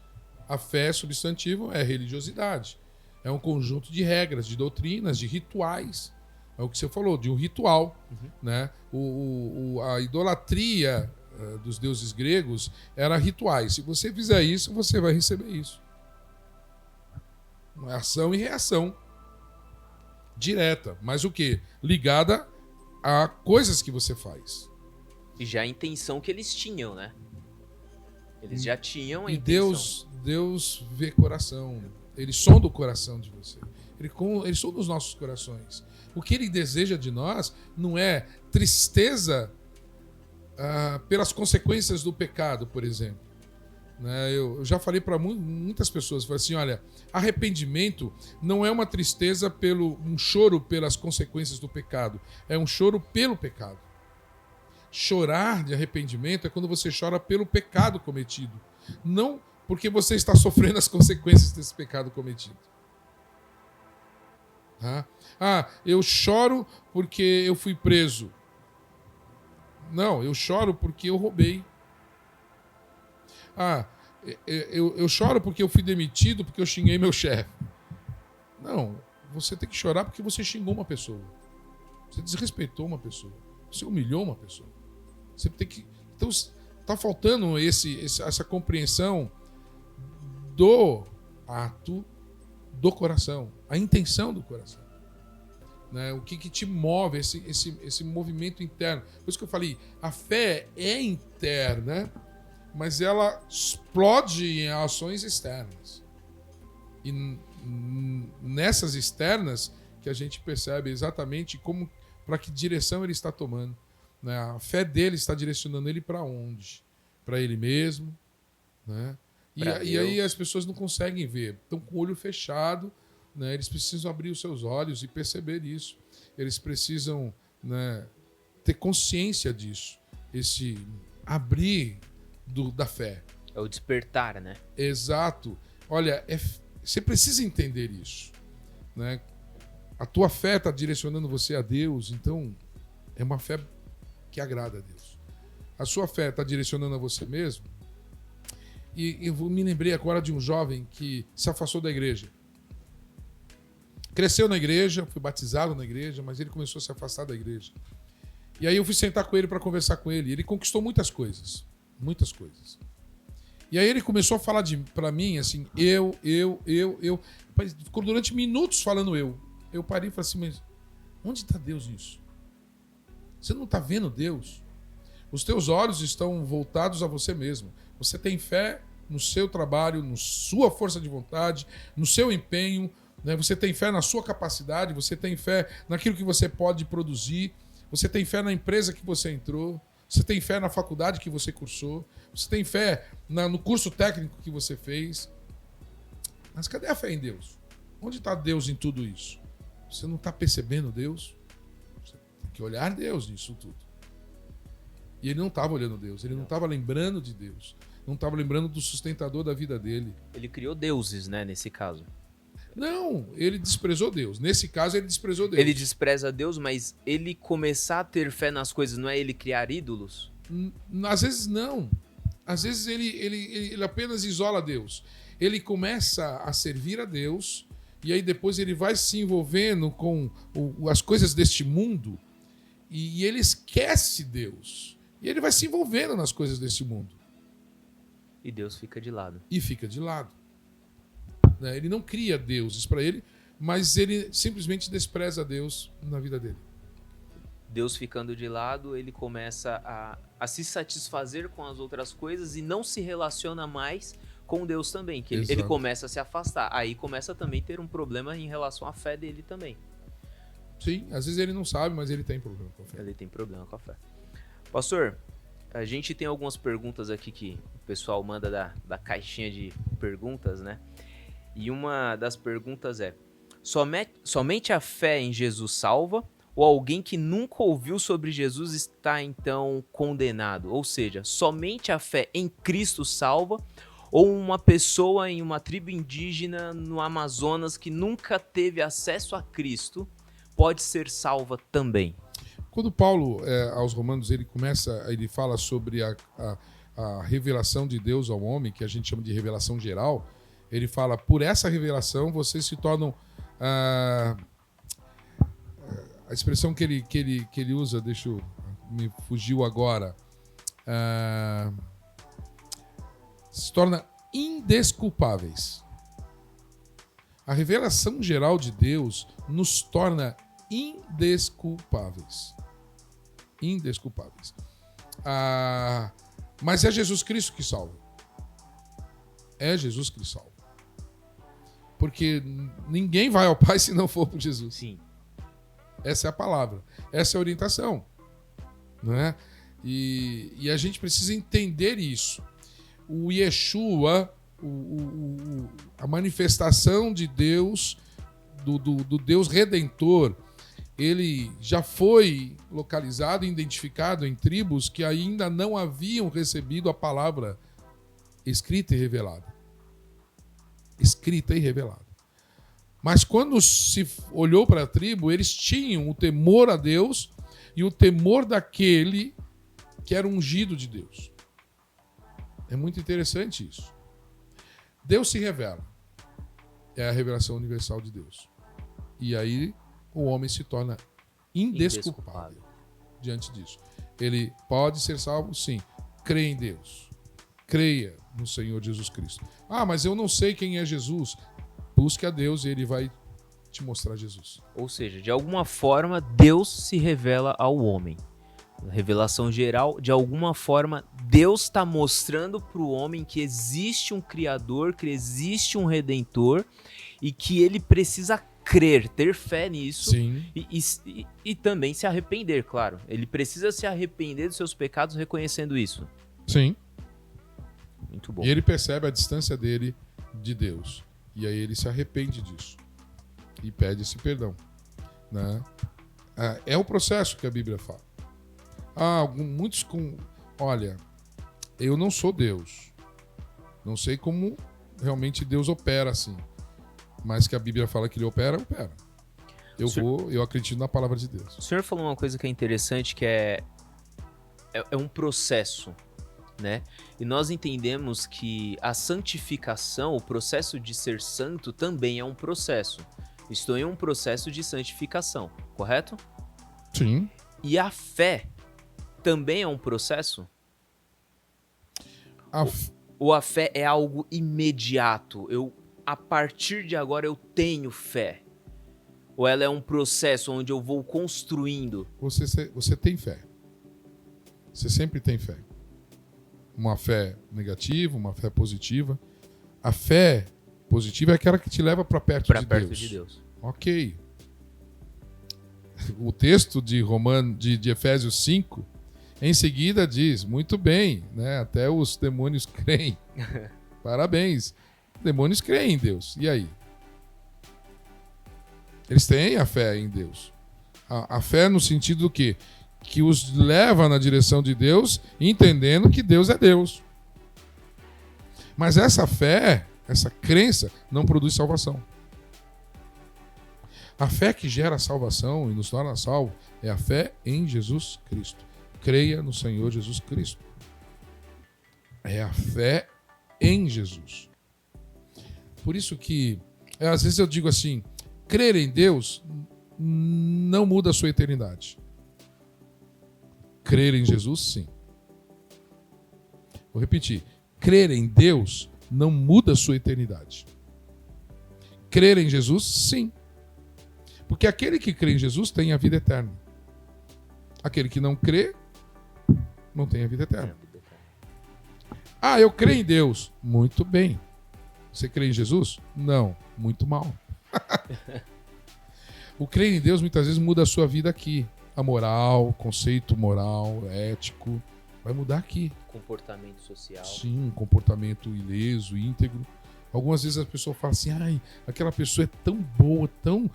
A fé, substantivo, é religiosidade. É um conjunto de regras, de doutrinas, de rituais. É o que você falou, de um ritual. Né? A idolatria dos deuses gregos era rituais. Se você fizer isso, você vai receber isso. Ação e reação direta. Mas o quê? Ligada a coisas que você faz. E já a intenção que eles tinham, né? Eles já tinham a E intenção. Deus vê coração. Ele sonda o coração de você. Ele sonda os nossos corações. O que ele deseja de nós não é tristeza pelas consequências do pecado, por exemplo. Né? Eu já falei para muitas pessoas, falei assim, olha, arrependimento não é uma tristeza um choro pelas consequências do pecado, é um choro pelo pecado. Chorar de arrependimento é quando você chora pelo pecado cometido, não porque você está sofrendo as consequências desse pecado cometido. Eu choro porque eu fui preso. Não, eu choro porque eu roubei. Eu choro porque eu fui demitido, porque eu xinguei meu chefe. Não, você tem que chorar porque você xingou uma pessoa. Você desrespeitou uma pessoa. Você humilhou uma pessoa. Você tem que... Então, está faltando essa compreensão do ato do coração, a intenção do coração. Né? O que te move, esse movimento interno. Por isso que eu falei, a fé é interna, mas ela explode em ações externas. E nessas externas que a gente percebe exatamente para que direção ele está tomando. Né? A fé dele está direcionando ele para onde? Para ele mesmo. Né? E aí as pessoas não conseguem ver. Estão com o olho fechado. Né? Eles precisam abrir os seus olhos e perceber isso. Eles precisam, né, ter consciência disso. Esse abrir da fé. É o despertar, né? Exato. Olha, você precisa entender isso. Né? A tua fé está direcionando você a Deus, então é uma fé que agrada a Deus. A sua fé está direcionando a você mesmo. E eu me lembrei agora de um jovem que se afastou da igreja. Cresceu na igreja, foi batizado na igreja, mas ele começou a se afastar da igreja. E aí eu fui sentar com ele para conversar com ele. Ele conquistou muitas coisas. Muitas coisas. E aí ele começou a falar para mim assim, eu. Ficou durante minutos falando eu. Eu parei e falei assim, mas onde está Deus nisso? Você não está vendo Deus? Os teus olhos estão voltados a você mesmo. Você tem fé no seu trabalho, na sua força de vontade, no seu empenho, né? Você tem fé na sua capacidade, você tem fé naquilo que você pode produzir, você tem fé na empresa que você entrou, você tem fé na faculdade que você cursou, você tem fé no curso técnico que você fez. Mas cadê a fé em Deus? Onde está Deus em tudo isso? Você não está percebendo Deus? Você tem que olhar Deus nisso tudo. E ele não estava olhando Deus, ele não estava lembrando de Deus, não estava lembrando do sustentador da vida dele. Ele criou deuses, né, nesse caso. Não, ele desprezou Deus. Nesse caso, ele desprezou Deus. Ele despreza Deus, mas ele começar a ter fé nas coisas não é ele criar ídolos? Às vezes não. Às vezes ele apenas isola Deus. Ele começa a servir a Deus e aí depois ele vai se envolvendo com as coisas deste mundo e ele esquece Deus. E ele vai se envolvendo nas coisas deste mundo. E Deus fica de lado. E fica de lado. Ele não cria deuses para ele, mas ele simplesmente despreza Deus na vida dele. Deus ficando de lado, ele começa a se satisfazer com as outras coisas e não se relaciona mais com Deus também, que ele começa a se afastar. Aí começa também a ter um problema em relação à fé dele também. Sim, às vezes ele não sabe, mas ele tem problema com a fé. Ele tem problema com a fé. Pastor, a gente tem algumas perguntas aqui que o pessoal manda da caixinha de perguntas, né? E uma das perguntas é: somente a fé em Jesus salva? Ou alguém que nunca ouviu sobre Jesus está então condenado? Ou seja, somente a fé em Cristo salva? ou uma pessoa em uma tribo indígena no Amazonas que nunca teve acesso a Cristo pode ser salva também? Quando Paulo, aos Romanos, ele fala sobre a revelação de Deus ao homem, que a gente chama de revelação geral, ele fala, por essa revelação vocês se tornam... a expressão que ele usa, me fugiu agora, se torna indesculpáveis. A revelação geral de Deus nos torna indesculpáveis. Indesculpáveis. Mas é Jesus Cristo que salva. É Jesus que salva. Porque ninguém vai ao Pai se não for por Jesus. Sim. Essa é a palavra. Essa é a orientação. Não é? E a gente precisa entender isso. O Yeshua, a manifestação de Deus, do Deus Redentor, ele já foi localizado e identificado em tribos que ainda não haviam recebido a palavra escrita e revelada. Escrita e revelada. Mas quando se olhou para a tribo, eles tinham o temor a Deus e o temor daquele que era ungido de Deus. É muito interessante isso. Deus se revela. É a revelação universal de Deus. E aí o homem se torna indesculpável diante disso. Ele pode ser salvo, sim. Crê em Deus. Creia no Senhor Jesus Cristo. Mas eu não sei quem é Jesus. Busque a Deus e Ele vai te mostrar Jesus. Ou seja, de alguma forma, Deus se revela ao homem. Revelação geral, de alguma forma, Deus está mostrando para o homem que existe um Criador, que existe um Redentor e que ele precisa crer, ter fé nisso. Sim. E também se arrepender, claro. Ele precisa se arrepender dos seus pecados reconhecendo isso. Sim. Muito bom. E ele percebe a distância dele de Deus. E aí ele se arrepende disso. E pede esse perdão. Né? É o processo que a Bíblia fala. Muitos com... Olha, eu não sou Deus. Não sei como realmente Deus opera assim. Mas que a Bíblia fala que ele opera, opera. Eu acredito na palavra de Deus. O senhor falou uma coisa que é interessante, que é um processo, né? E nós entendemos que a santificação, o processo de ser santo, também é um processo. Estou em um processo de santificação, correto? Sim. E a fé também é um processo? Ou a fé é algo imediato? A partir de agora eu tenho fé? Ou ela é um processo onde eu vou construindo? Você tem fé. Você sempre tem fé. Uma fé negativa, uma fé positiva. A fé positiva é aquela que te leva para perto de Deus. Ok. O texto de Efésios 5, em seguida diz, muito bem, né? Até os demônios creem. Parabéns. Demônios creem em Deus. E aí? Eles têm a fé em Deus. A fé no sentido do quê? Que os leva na direção de Deus, entendendo que Deus é Deus. Mas essa fé, essa crença, não produz salvação. A fé que gera salvação e nos torna salvo é a fé em Jesus Cristo. Creia no Senhor Jesus Cristo. É a fé em Jesus. Por isso que, às vezes eu digo assim, crer em Deus não muda a sua eternidade. Crer em Jesus, sim. Vou repetir. Crer em Deus não muda a sua eternidade. Crer em Jesus, sim. Porque aquele que crê em Jesus tem a vida eterna. Aquele que não crê, não tem a vida eterna. Eu creio em Deus. Muito bem. Você crê em Jesus? Não. Muito mal. O crer em Deus muitas vezes muda a sua vida aqui. A moral, conceito moral, ético, vai mudar aqui. Comportamento social. Sim, comportamento ileso, íntegro. Algumas vezes a pessoa fala assim, aquela pessoa é tão boa, tão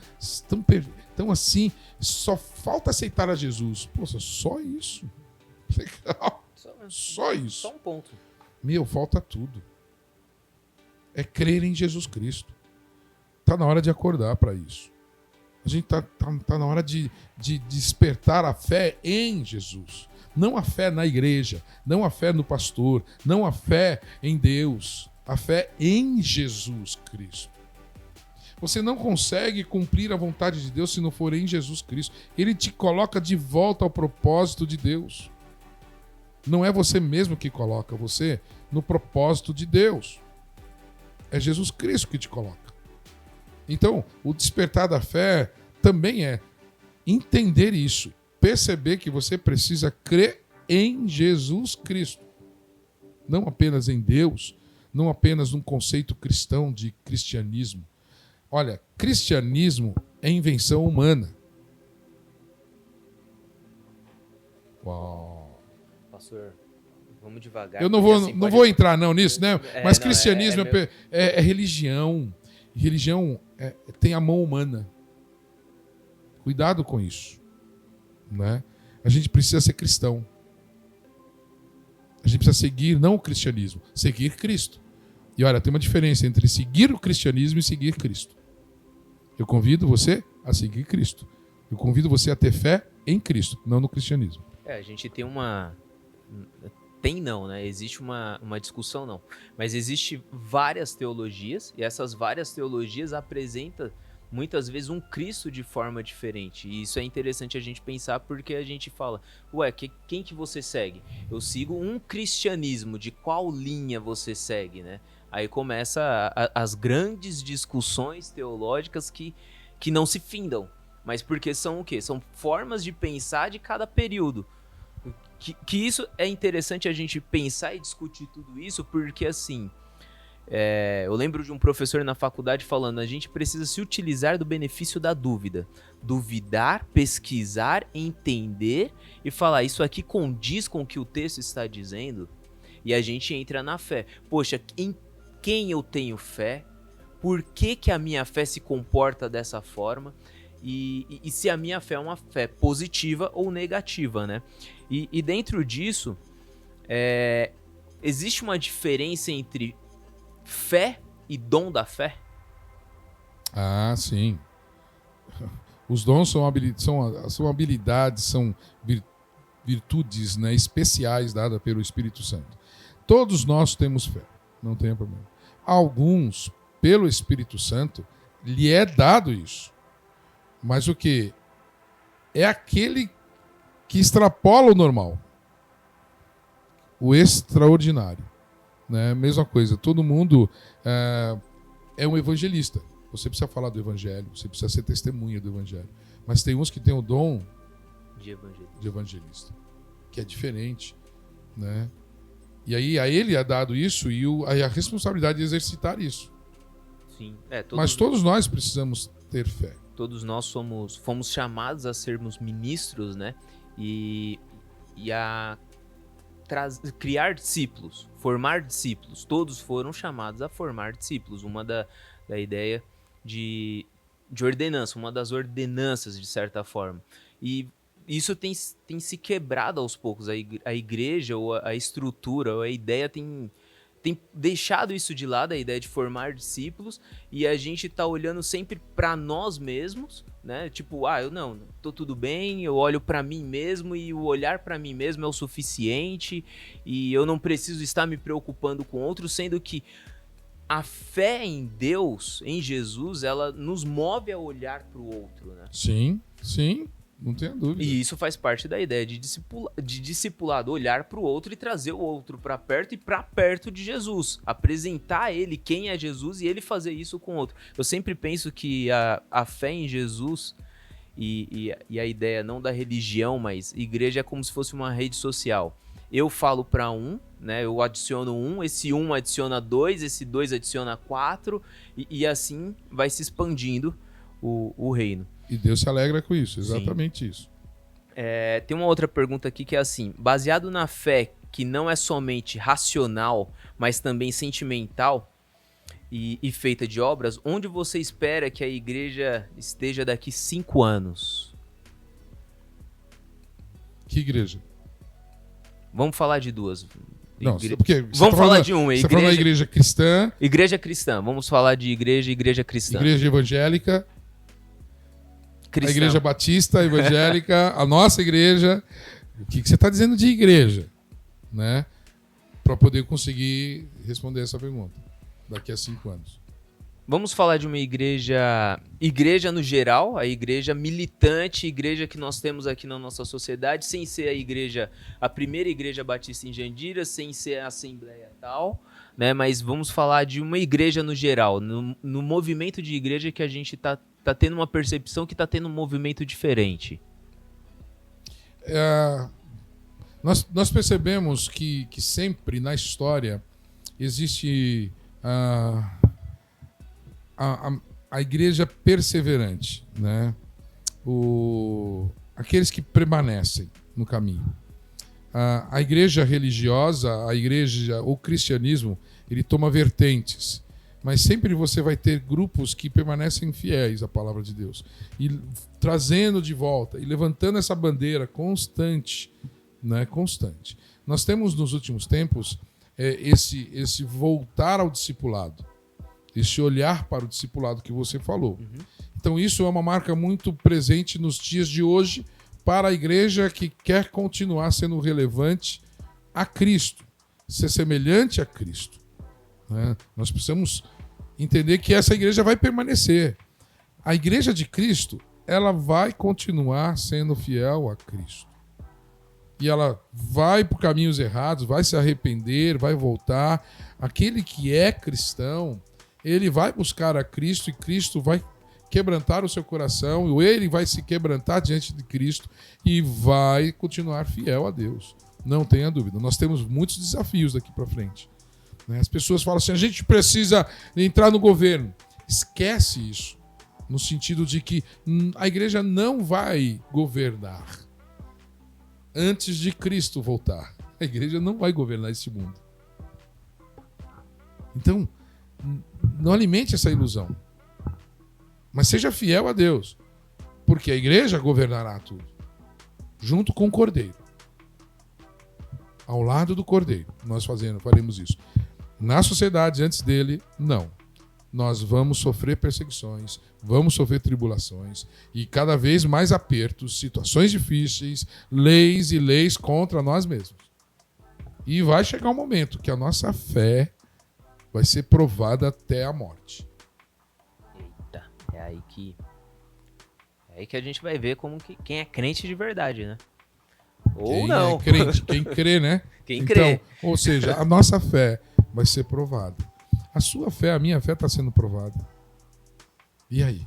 assim, só falta aceitar a Jesus. Poxa, só isso. Legal. Só isso. Só um ponto. Falta tudo. é crer em Jesus Cristo. Está na hora de acordar para isso. A gente tá na hora de despertar a fé em Jesus. Não a fé na igreja, não a fé no pastor, não a fé em Deus. A fé em Jesus Cristo. Você não consegue cumprir a vontade de Deus se não for em Jesus Cristo. Ele te coloca de volta ao propósito de Deus. Não é você mesmo que coloca você no propósito de Deus. É Jesus Cristo que te coloca. Então, o despertar da fé também é entender isso. Perceber que você precisa crer em Jesus Cristo. Não apenas em Deus, não apenas num conceito cristão de cristianismo. Olha, cristianismo é invenção humana. Uau. Pastor, vamos devagar. Eu não vou entrar nisso, né? Mas cristianismo é religião. Religião tem a mão humana. Cuidado com isso. Né? A gente precisa ser cristão. A gente precisa seguir não o cristianismo, seguir Cristo. E olha, tem uma diferença entre seguir o cristianismo e seguir Cristo. Eu convido você a seguir Cristo. Eu convido você a ter fé em Cristo, não no cristianismo. A gente tem uma... Tem não, né? Existe uma discussão não. Mas existe várias teologias e essas várias teologias apresentam muitas vezes um Cristo de forma diferente. E isso é interessante a gente pensar porque a gente fala, quem que você segue? Eu sigo um cristianismo, de qual linha você segue, né? Aí começa as grandes discussões teológicas que não se findam. Mas porque são o quê? São formas de pensar de cada período. Que isso é interessante a gente pensar e discutir tudo isso porque, assim, eu lembro de um professor na faculdade falando, a gente precisa se utilizar do benefício da dúvida. Duvidar, pesquisar, entender e falar, isso aqui condiz com o que o texto está dizendo? E a gente entra na fé. Poxa, em quem eu tenho fé? Por que a minha fé se comporta dessa forma? E se a minha fé é uma fé positiva ou negativa, né? E dentro disso, existe uma diferença entre fé e dom da fé? Ah, sim. Os dons são habilidades, são virtudes, né, especiais dadas pelo Espírito Santo. Todos nós temos fé, não tem problema. Alguns, pelo Espírito Santo, lhe é dado isso. Mas o que? É aquele que extrapola o normal. O extraordinário. Né? Mesma coisa, todo mundo é um evangelista. Você precisa falar do evangelho, você precisa ser testemunha do evangelho. Mas tem uns que têm o dom de evangelista, que é diferente. Né? E aí a ele é dado isso e a responsabilidade de exercitar isso. Sim. Mas todos nós precisamos ter fé. Todos nós fomos chamados a sermos ministros, né? E a criar discípulos, formar discípulos. Todos foram chamados a formar discípulos. Uma da ideia de ordenança, uma das ordenanças, de certa forma. E isso tem se quebrado aos poucos. A igreja, ou a estrutura, ou a ideia tem deixado isso de lado, a ideia de formar discípulos, e a gente tá olhando sempre para nós mesmos, né? Tipo, eu tô tudo bem, eu olho para mim mesmo e o olhar para mim mesmo é o suficiente e eu não preciso estar me preocupando com outros, sendo que a fé em Deus, em Jesus, ela nos move a olhar para o outro, né? Sim, sim. Não tenha dúvida. E isso faz parte da ideia de discipulado, olhar para o outro e trazer o outro para perto e para perto de Jesus. Apresentar a ele quem é Jesus e ele fazer isso com o outro. Eu sempre penso que a fé em Jesus e a ideia não da religião, mas igreja é como se fosse uma rede social. Eu falo para né? Eu adiciono esse adiciona 2, esse 2 adiciona 4 e assim vai se expandindo o reino. E Deus se alegra com isso, exatamente. Sim. Isso. Tem uma outra pergunta aqui que é assim, baseado na fé que não é somente racional, mas também sentimental e feita de obras, onde você espera que a igreja esteja daqui 5 anos? Que igreja? Vamos falar de duas. Não, porque vamos falar de uma. Você tá falando da igreja cristã. Igreja cristã. Vamos falar de igreja cristã. Igreja evangélica. Cristão. A igreja batista, evangélica, a nossa igreja. O que você está dizendo de igreja? Né? Para poder conseguir responder essa pergunta daqui a 5 anos. Vamos falar de uma igreja no geral, a igreja militante, igreja que nós temos aqui na nossa sociedade, sem ser a primeira igreja batista em Jandira, sem ser a assembleia tal, né? Mas vamos falar de uma igreja no geral, no movimento de igreja que a gente tá tendo uma percepção que tá tendo um movimento diferente. Nós percebemos que sempre na história existe a igreja perseverante, né? Aqueles que permanecem no caminho. A igreja religiosa, o cristianismo, ele toma vertentes, mas sempre você vai ter grupos que permanecem fiéis à palavra de Deus e trazendo de volta e levantando essa bandeira constante, né? Constante. Nós temos nos últimos tempos esse voltar ao discipulado. Esse olhar para o discipulado que você falou. Uhum. Então isso é uma marca muito presente nos dias de hoje para a igreja que quer continuar sendo relevante a Cristo, ser semelhante a Cristo. Né? Nós precisamos entender que essa igreja vai permanecer. A igreja de Cristo, ela vai continuar sendo fiel a Cristo. E ela vai por caminhos errados, vai se arrepender, vai voltar. Aquele que é cristão, ele vai buscar a Cristo e Cristo vai quebrantar o seu coração, ou ele vai se quebrantar diante de Cristo e vai continuar fiel a Deus. Não tenha dúvida. Nós temos muitos desafios daqui para frente. As pessoas falam assim, a gente precisa entrar no governo. Esquece isso. No sentido de que a igreja não vai governar antes de Cristo voltar. A igreja não vai governar esse mundo. Então, não alimente essa ilusão. Mas seja fiel a Deus. Porque a igreja governará tudo. Junto com o Cordeiro. Ao lado do Cordeiro. Nós faremos isso. Na sociedade, antes dele, não. Nós vamos sofrer perseguições, vamos sofrer tribulações e cada vez mais apertos, situações difíceis, leis e leis contra nós mesmos. E vai chegar um momento que a nossa fé vai ser provada até a morte. Eita, é aí que a gente vai ver quem é crente de verdade, né? Ou quem não. É crente, quem crê, né? Quem crê. Então, ou seja, a nossa fé vai ser provada. A sua fé, a minha fé está sendo provada. E aí?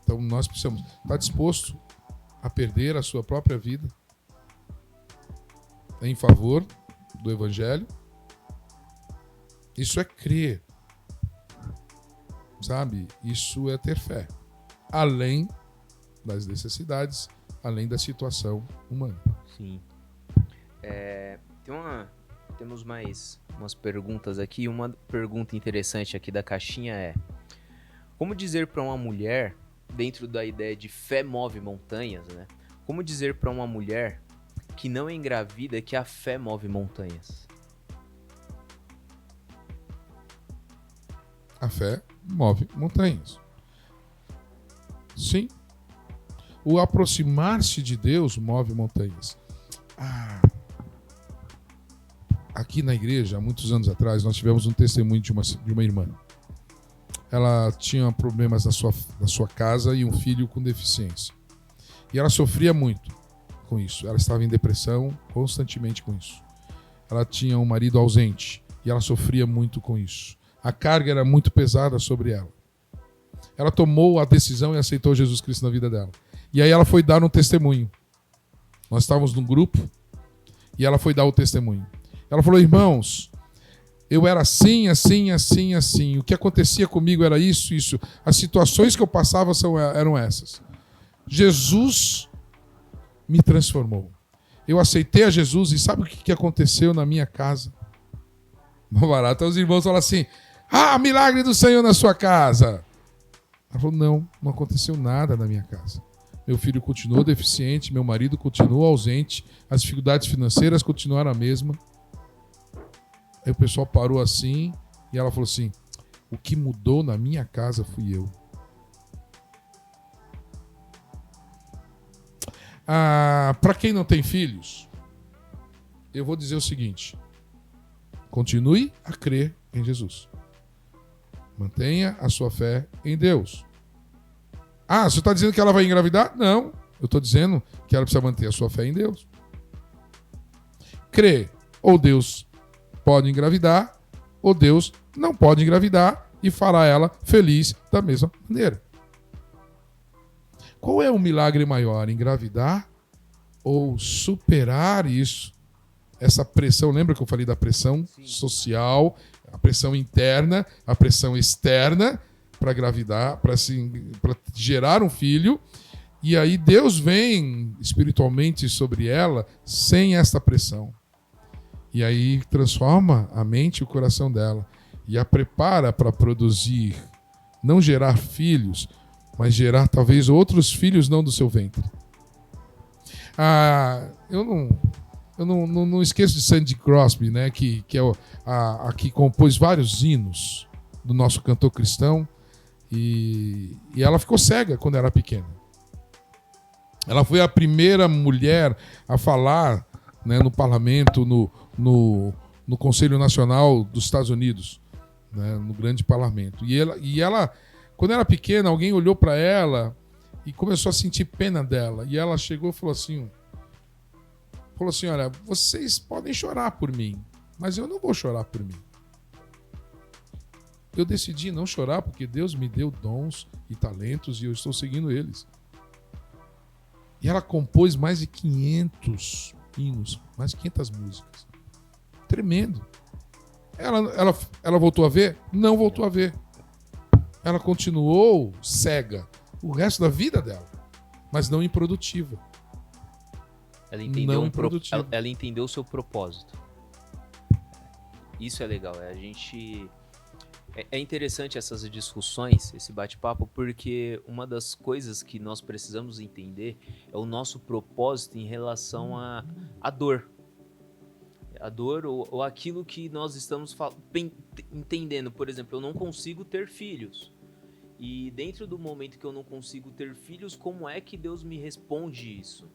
Então nós precisamos estar disposto a perder a sua própria vida em favor do Evangelho. Isso é crer. Sabe? Isso é ter fé. Além das necessidades, além da situação humana. Sim. Temos mais umas perguntas aqui. Uma pergunta interessante aqui da caixinha é: como dizer para uma mulher, dentro da ideia de fé move montanhas, né? Como dizer para uma mulher que não é engravida que a fé move montanhas? A fé move montanhas. Sim. O aproximar-se de Deus move montanhas. Aqui na igreja, há muitos anos atrás, nós tivemos um testemunho de uma irmã. Ela tinha problemas na sua casa e um filho com deficiência. E ela sofria muito com isso. Ela estava em depressão constantemente com isso. Ela tinha um marido ausente e ela sofria muito com isso. A carga era muito pesada sobre ela. Ela tomou a decisão e aceitou Jesus Cristo na vida dela. E aí ela foi dar um testemunho. Nós estávamos num grupo e ela foi dar o testemunho. Ela falou: irmãos, eu era assim, assim, assim, assim. O que acontecia comigo era isso, isso. As situações que eu passava eram essas. Jesus me transformou. Eu aceitei a Jesus e sabe o que aconteceu na minha casa? Barato, os irmãos falam assim: milagre do Senhor na sua casa. Ela falou: não aconteceu nada na minha casa. meu filho continuou deficiente, meu marido continuou ausente, as dificuldades financeiras continuaram a mesma. Aí o pessoal parou assim e ela falou assim: o que mudou na minha casa fui eu. Para quem não tem filhos, eu vou dizer o seguinte: continue a crer em Jesus. Mantenha a sua fé em Deus. Você está dizendo que ela vai engravidar? Não. Eu estou dizendo que ela precisa manter a sua fé em Deus. Crê. Ou Deus pode engravidar, ou Deus não pode engravidar e fará ela feliz da mesma maneira. Qual é o milagre maior? Engravidar ou superar isso? Essa pressão, lembra que eu falei da pressão social, a pressão interna, a pressão externa para engravidar, para gerar um filho. E aí Deus vem espiritualmente sobre ela sem esta pressão. E aí transforma a mente e o coração dela e a prepara para produzir, não gerar filhos, mas gerar talvez outros filhos não do seu ventre. Eu não esqueço de Sandy Crosby, né, que é a que compôs vários hinos do nosso cantor cristão, e ela ficou cega quando era pequena. Ela foi a primeira mulher a falar, né, no parlamento, no Conselho Nacional dos Estados Unidos, né, no grande parlamento. E ela, quando era pequena, alguém olhou para ela e começou a sentir pena dela. E ela chegou e falou assim, olha, vocês podem chorar por mim, mas eu não vou chorar por mim. Eu decidi não chorar porque Deus me deu dons e talentos e eu estou seguindo eles. E ela compôs mais de 500 hinos, mais de 500 músicas. Tremendo. Ela voltou a ver? Não voltou a ver. Ela continuou cega o resto da vida dela, mas não improdutiva. Ela entendeu, ela entendeu o seu propósito. Isso é legal. É interessante essas discussões, esse bate-papo, porque uma das coisas que nós precisamos entender é o nosso propósito em relação à dor. A dor ou aquilo que nós estamos entendendo. Por exemplo, eu não consigo ter filhos. E dentro do momento que eu não consigo ter filhos, como é que Deus me responde isso?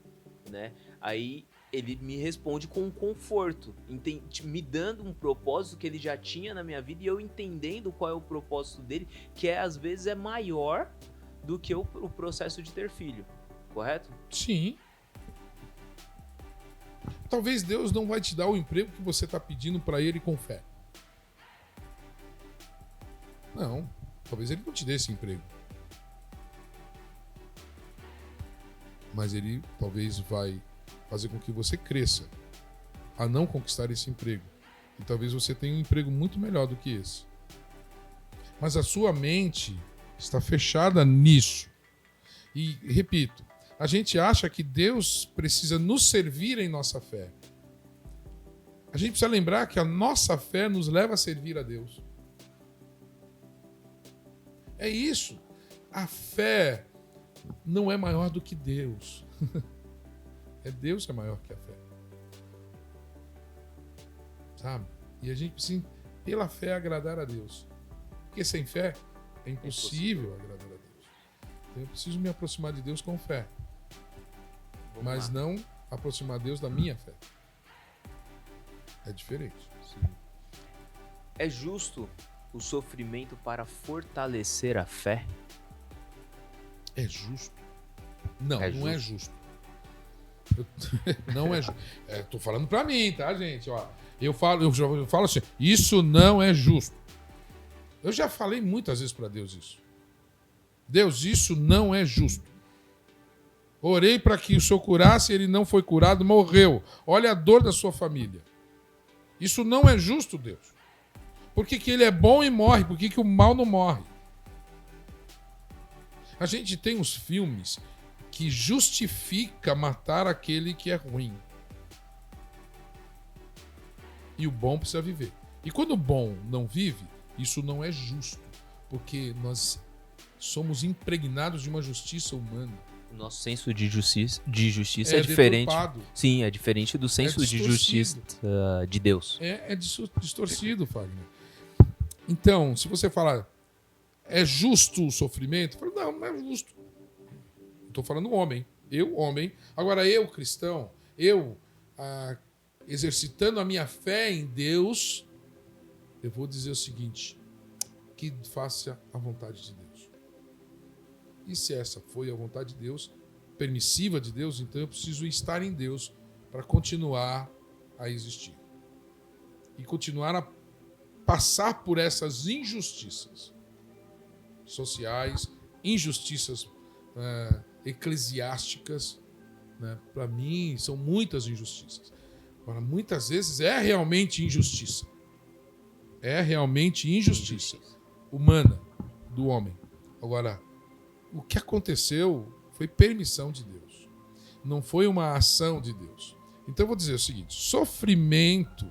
Né? Aí ele me responde com um conforto, me dando um propósito que ele já tinha na minha vida e eu entendendo qual é o propósito dele, que às vezes é maior do que o processo de ter filho, correto? Sim. Talvez Deus não vai te dar o emprego que você está pedindo para ele com fé. Não, talvez ele não te dê esse emprego. Mas ele talvez vai fazer com que você cresça a não conquistar esse emprego. E talvez você tenha um emprego muito melhor do que esse. Mas a sua mente está fechada nisso. E, repito, a gente acha que Deus precisa nos servir em nossa fé. A gente precisa lembrar que a nossa fé nos leva a servir a Deus. É isso. A fé não é maior do que Deus. É Deus que é maior que a fé. Sabe? E a gente precisa, pela fé, agradar a Deus. Porque sem fé é impossível agradar a Deus. Então eu preciso me aproximar de Deus com fé. Mas não aproximar Deus da minha fé. É diferente. Sim. É justo o sofrimento para fortalecer a fé? É justo? Não, é não justo. É justo. Não é justo. Tô falando pra mim, tá, gente? Ó, eu falo assim, isso não é justo. Eu já falei muitas vezes pra Deus isso. Deus, isso não é justo. Orei para que o Senhor curasse, ele não foi curado, morreu. Olha a dor da sua família. Isso não é justo, Deus. Por que ele é bom e morre? Por que o mal não morre? A gente tem uns filmes que justifica matar aquele que é ruim. E o bom precisa viver. E quando o bom não vive, isso não é justo. Porque nós somos impregnados de uma justiça humana. Nosso senso de justiça é diferente. Deturpado. Sim, é diferente do senso de justiça de Deus. É distorcido, Fagner. Então, se você falar, é justo o sofrimento? Eu falo, não é justo. Estou falando homem. Eu, homem. Agora, eu, cristão, exercitando a minha fé em Deus, eu vou dizer o seguinte: que faça a vontade de Deus. E se essa foi a vontade de Deus, permissiva de Deus, então eu preciso estar em Deus para continuar a existir. E continuar a passar por essas injustiças sociais, injustiças eclesiásticas. Né? Para mim, são muitas injustiças. Agora, muitas vezes é realmente injustiça. É realmente injustiça humana do homem. Agora, o que aconteceu foi permissão de Deus. Não foi uma ação de Deus. Então eu vou dizer o seguinte: sofrimento,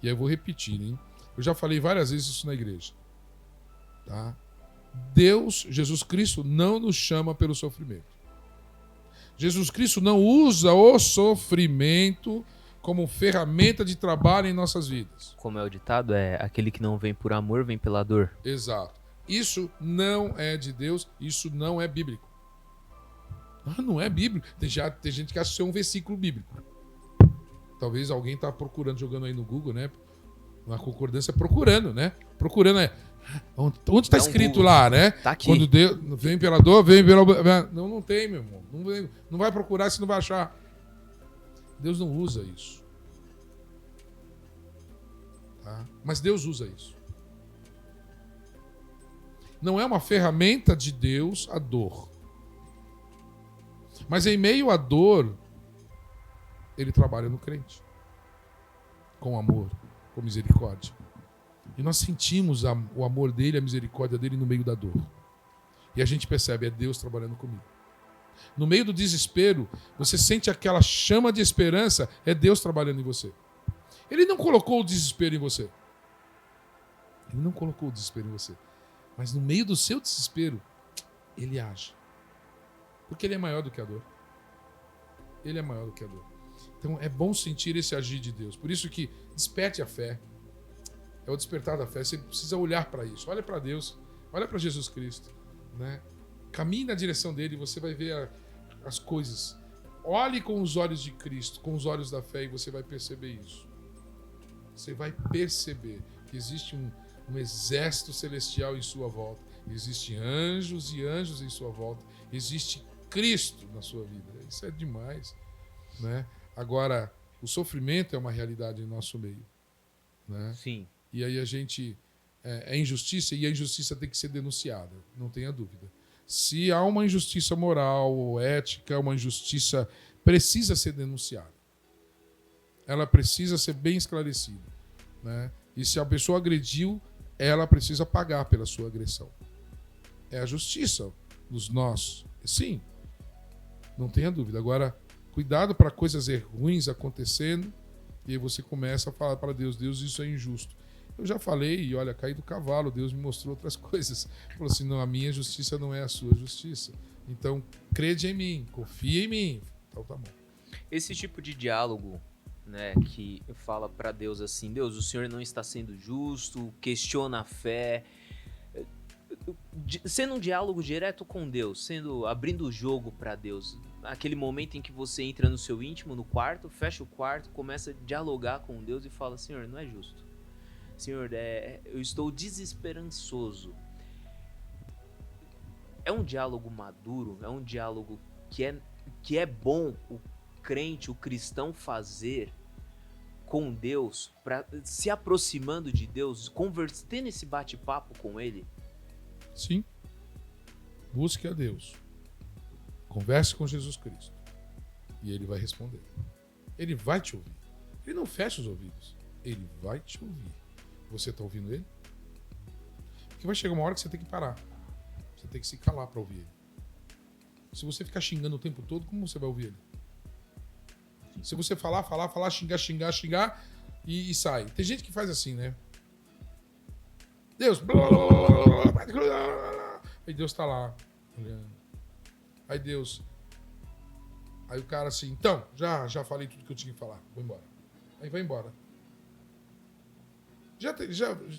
e aí eu vou repetir, hein? Eu já falei várias vezes isso na igreja. Tá? Deus, Jesus Cristo, não nos chama pelo sofrimento. Jesus Cristo não usa o sofrimento como ferramenta de trabalho em nossas vidas. Como é o ditado, aquele que não vem por amor, vem pela dor. Exato. Isso não é de Deus, isso não é bíblico. Não é bíblico. Tem gente que acha que isso é um versículo bíblico. Talvez alguém está procurando, jogando aí no Google, né? Uma concordância, procurando, né? Procurando, onde está escrito Google lá, né? Tá aqui. Quando Deus vem pela dor, vem pela... Não tem, meu irmão. Não vai procurar, se não vai achar. Deus não usa isso. Tá? Mas Deus usa isso. Não é uma ferramenta de Deus a dor. Mas em meio à dor, ele trabalha no crente. Com amor, com misericórdia. E nós sentimos o amor dele, a misericórdia dele no meio da dor. E a gente percebe, é Deus trabalhando comigo. No meio do desespero, você sente aquela chama de esperança, é Deus trabalhando em você. Ele não colocou o desespero em você. Ele não colocou o desespero em você. Mas no meio do seu desespero, ele age. Porque ele é maior do que a dor. Ele é maior do que a dor. Então é bom sentir esse agir de Deus. Por isso que desperte a fé. É o despertar da fé. Você precisa olhar para isso. Olha para Deus. Olha para Jesus Cristo. Né? Caminhe na direção dele e você vai ver as coisas. Olhe com os olhos de Cristo, com os olhos da fé, e você vai perceber isso. Você vai perceber que existe um exército celestial em sua volta. Existem anjos e anjos em sua volta. Existe Cristo na sua vida. Isso é demais. Né? Agora, o sofrimento é uma realidade em nosso meio. Né? Sim. E aí a gente... É injustiça, e a injustiça tem que ser denunciada. Não tenha dúvida. Se há uma injustiça moral ou ética, uma injustiça precisa ser denunciada. Ela precisa ser bem esclarecida. Né? E se a pessoa agrediu, ela precisa pagar pela sua agressão. É a justiça dos nós. Sim, não tenha dúvida. Agora, cuidado para coisas ruins acontecendo e aí você começa a falar para Deus, Deus, isso é injusto. Eu já falei, e olha, caí do cavalo, Deus me mostrou outras coisas. Falou assim, não, a minha justiça não é a sua justiça. Então, crede em mim, confia em mim. Então tá bom. Esse tipo de diálogo, né, que fala para Deus assim, Deus, o Senhor não está sendo justo, questiona a fé, sendo um diálogo direto com Deus, abrindo o jogo para Deus, aquele momento em que você entra no seu íntimo, no quarto, fecha o quarto, começa a dialogar com Deus e fala, Senhor, não é justo. Senhor, eu estou desesperançoso. É um diálogo maduro, é um diálogo que é bom o crente, o cristão fazer com Deus, para se aproximando de Deus, tendo esse bate-papo com Ele. Sim. Busque a Deus. Converse com Jesus Cristo. E Ele vai responder. Ele vai te ouvir. Ele não fecha os ouvidos. Ele vai te ouvir. Você está ouvindo Ele? Porque vai chegar uma hora que você tem que parar. Você tem que se calar para ouvir Ele. Se você ficar xingando o tempo todo, como você vai ouvir Ele? Se você falar, xingar e sai. Tem gente que faz assim, né? Deus... Aí Deus está lá. Olhando. Aí Deus... Aí o cara assim, então, já falei tudo que eu tinha que falar, vou embora. Aí vai embora.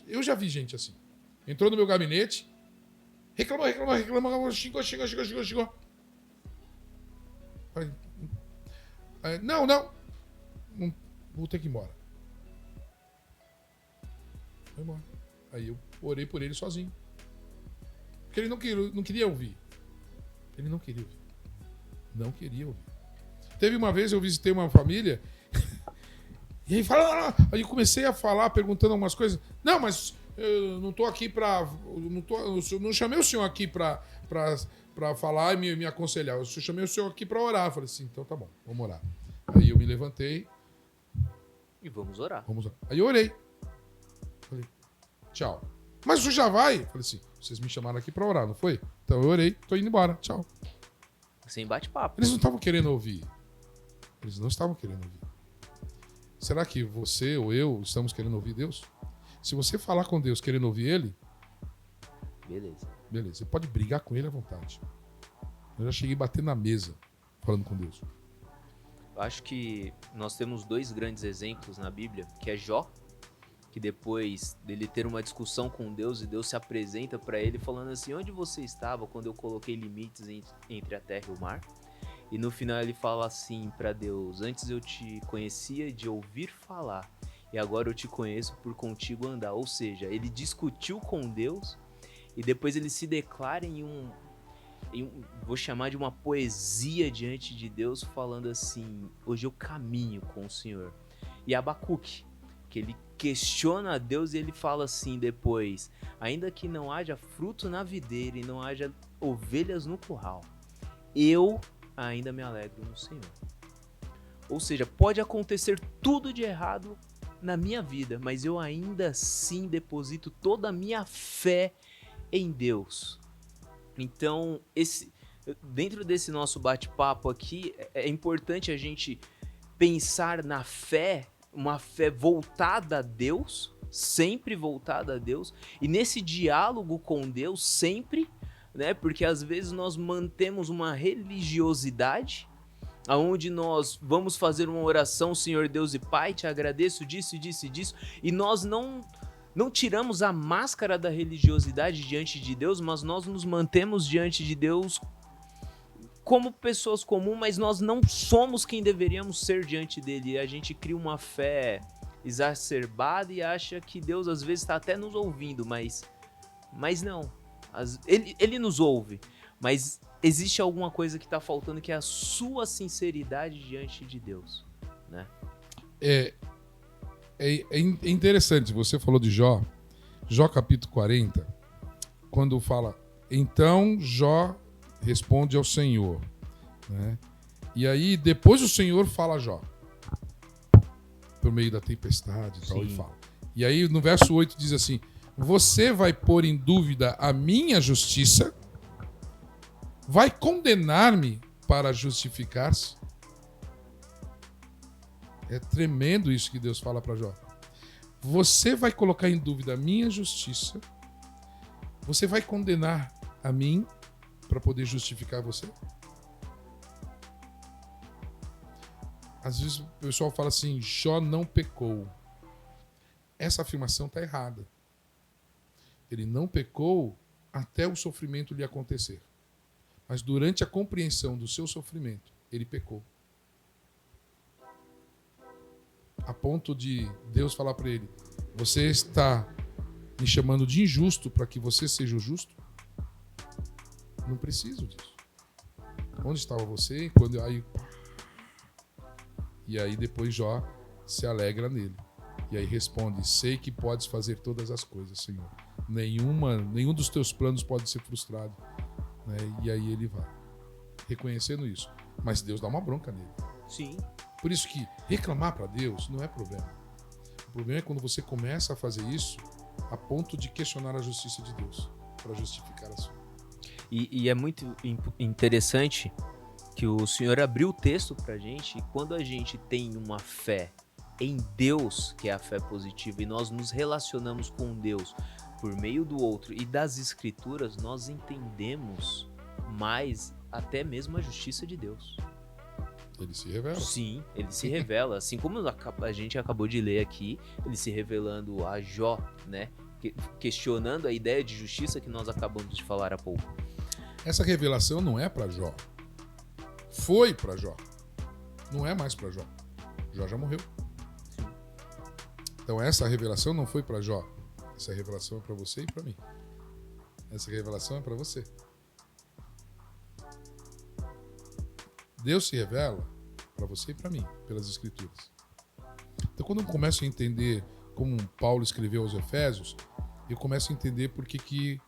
Eu já vi gente assim. Entrou no meu gabinete, reclamou, xingou. Falei, não, vou ter que ir embora. Foi embora. Aí eu orei por ele sozinho. Porque ele não queria ouvir. Ele não queria ouvir. Não queria ouvir. Teve uma vez eu visitei uma família e aí fala, aí eu comecei a falar, perguntando algumas coisas. Não, mas eu não tô aqui pra... Eu não chamei o senhor aqui pra falar e me aconselhar. Eu chamei o senhor aqui pra orar. Eu falei assim, então tá bom, vamos orar. Aí eu me levantei. E vamos orar. Aí eu orei. Falei, tchau. Mas o senhor já vai? Eu falei assim, vocês me chamaram aqui pra orar, não foi? Então eu orei, tô indo embora, tchau. Sem bate-papo. Eles não estavam querendo ouvir. Eles não estavam querendo ouvir. Será que você ou eu estamos querendo ouvir Deus? Se você falar com Deus querendo ouvir Ele, beleza. Você pode brigar com Ele à vontade. Eu já cheguei a bater na mesa falando com Deus. Eu acho que nós temos 2 grandes exemplos na Bíblia, que é Jó, que depois dele ter uma discussão com Deus e Deus se apresenta para ele falando assim, onde você estava quando eu coloquei limites entre a terra e o mar? E no final ele fala assim para Deus, antes eu te conhecia de ouvir falar e agora eu te conheço por contigo andar. Ou seja, ele discutiu com Deus e depois ele se declara vou chamar de uma poesia diante de Deus, falando assim, hoje eu caminho com o Senhor. E Abacuque, que ele questiona a Deus e ele fala assim depois, ainda que não haja fruto na videira e não haja ovelhas no curral, eu ainda me alegro no Senhor. Ou seja, pode acontecer tudo de errado na minha vida, mas eu ainda assim deposito toda a minha fé em Deus. Então, dentro desse nosso bate-papo aqui, é importante a gente pensar na fé, uma fé voltada a Deus, sempre voltada a Deus, e nesse diálogo com Deus sempre, né? Porque às vezes nós mantemos uma religiosidade, aonde nós vamos fazer uma oração, Senhor Deus e Pai, te agradeço disso, e nós não tiramos a máscara da religiosidade diante de Deus, mas nós nos mantemos diante de Deus como pessoas comuns, mas nós não somos quem deveríamos ser diante dele. A gente cria uma fé exacerbada e acha que Deus às vezes está até nos ouvindo, mas não. Ele nos ouve, mas existe alguma coisa que está faltando, que é a sua sinceridade diante de Deus, né? É interessante, você falou de Jó capítulo 40, quando fala, então Jó responde ao Senhor, né? E aí depois o Senhor fala a Jó, por meio da tempestade e tal, e fala. E aí no verso 8 diz assim, você vai pôr em dúvida a minha justiça? Vai condenar-me para justificar-se? É tremendo isso que Deus fala para Jó. Você vai colocar em dúvida a minha justiça? Você vai condenar a mim para poder justificar você? Às vezes o pessoal fala assim, Jó não pecou. Essa afirmação está errada. Ele não pecou até o sofrimento lhe acontecer. Mas durante a compreensão do seu sofrimento, ele pecou. A ponto de Deus falar para ele, você está me chamando de injusto para que você seja o justo? Não preciso disso. Onde estava você? E aí depois Jó se alegra nele. E aí responde, sei que podes fazer todas as coisas, Senhor. Nenhum dos teus planos pode ser frustrado. Né? E aí ele vai, reconhecendo isso. Mas Deus dá uma bronca nele. Sim. Por isso que reclamar para Deus não é problema. O problema é quando você começa a fazer isso a ponto de questionar a justiça de Deus para justificar a sua. E é muito interessante que o Senhor abriu o texto pra gente, e quando a gente tem uma fé em Deus, que é a fé positiva, e nós nos relacionamos com Deus por meio do outro e das Escrituras, nós entendemos mais até mesmo a justiça de Deus. Ele se revela. Sim, ele se revela. Assim como a gente acabou de ler aqui, ele se revelando a Jó, né? Questionando a ideia de justiça que nós acabamos de falar há pouco. Essa revelação não é para Jó. Foi para Jó. Não é mais para Jó. Jó já morreu. Então essa revelação não foi para Jó. Essa revelação é para você e para mim. Essa revelação é para você. Deus se revela para você e para mim, pelas Escrituras. Então, quando eu começo a entender como Paulo escreveu aos Efésios, eu começo a entender por que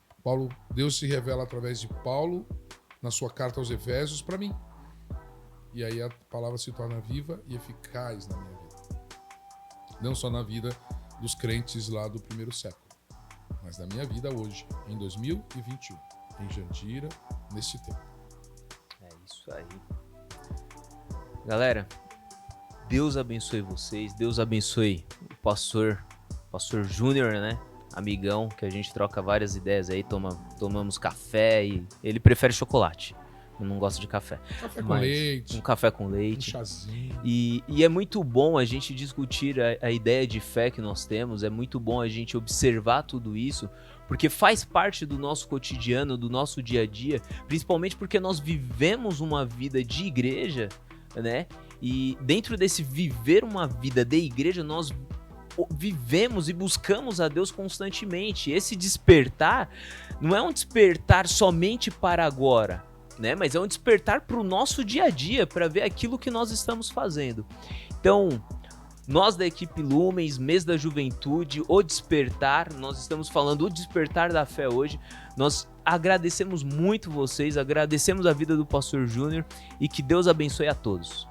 Deus se revela através de Paulo na sua carta aos Efésios para mim. E aí a palavra se torna viva e eficaz na minha vida. Não só na vida dos crentes lá do primeiro século, mas na minha vida hoje, em 2021, em Jandira, nesse tempo. É isso aí. Galera, Deus abençoe vocês, Deus abençoe o pastor Júnior, né? Amigão, que a gente troca várias ideias aí, tomamos café e ele prefere chocolate. Eu não gosto de café. Café com leite. Um café com leite. Um chazinho. E é muito bom a gente discutir a ideia de fé que nós temos, é muito bom a gente observar tudo isso, porque faz parte do nosso cotidiano, do nosso dia a dia, principalmente porque nós vivemos uma vida de igreja, né? E dentro desse viver uma vida de igreja, nós vivemos e buscamos a Deus constantemente. Esse despertar não é um despertar somente para agora, né? Mas é um despertar para o nosso dia a dia, para ver aquilo que nós estamos fazendo. Então, nós da equipe Lumens, Mês da Juventude, o Despertar, nós estamos falando o Despertar da Fé hoje. Nós agradecemos muito vocês, agradecemos a vida do Pastor Júnior e que Deus abençoe a todos.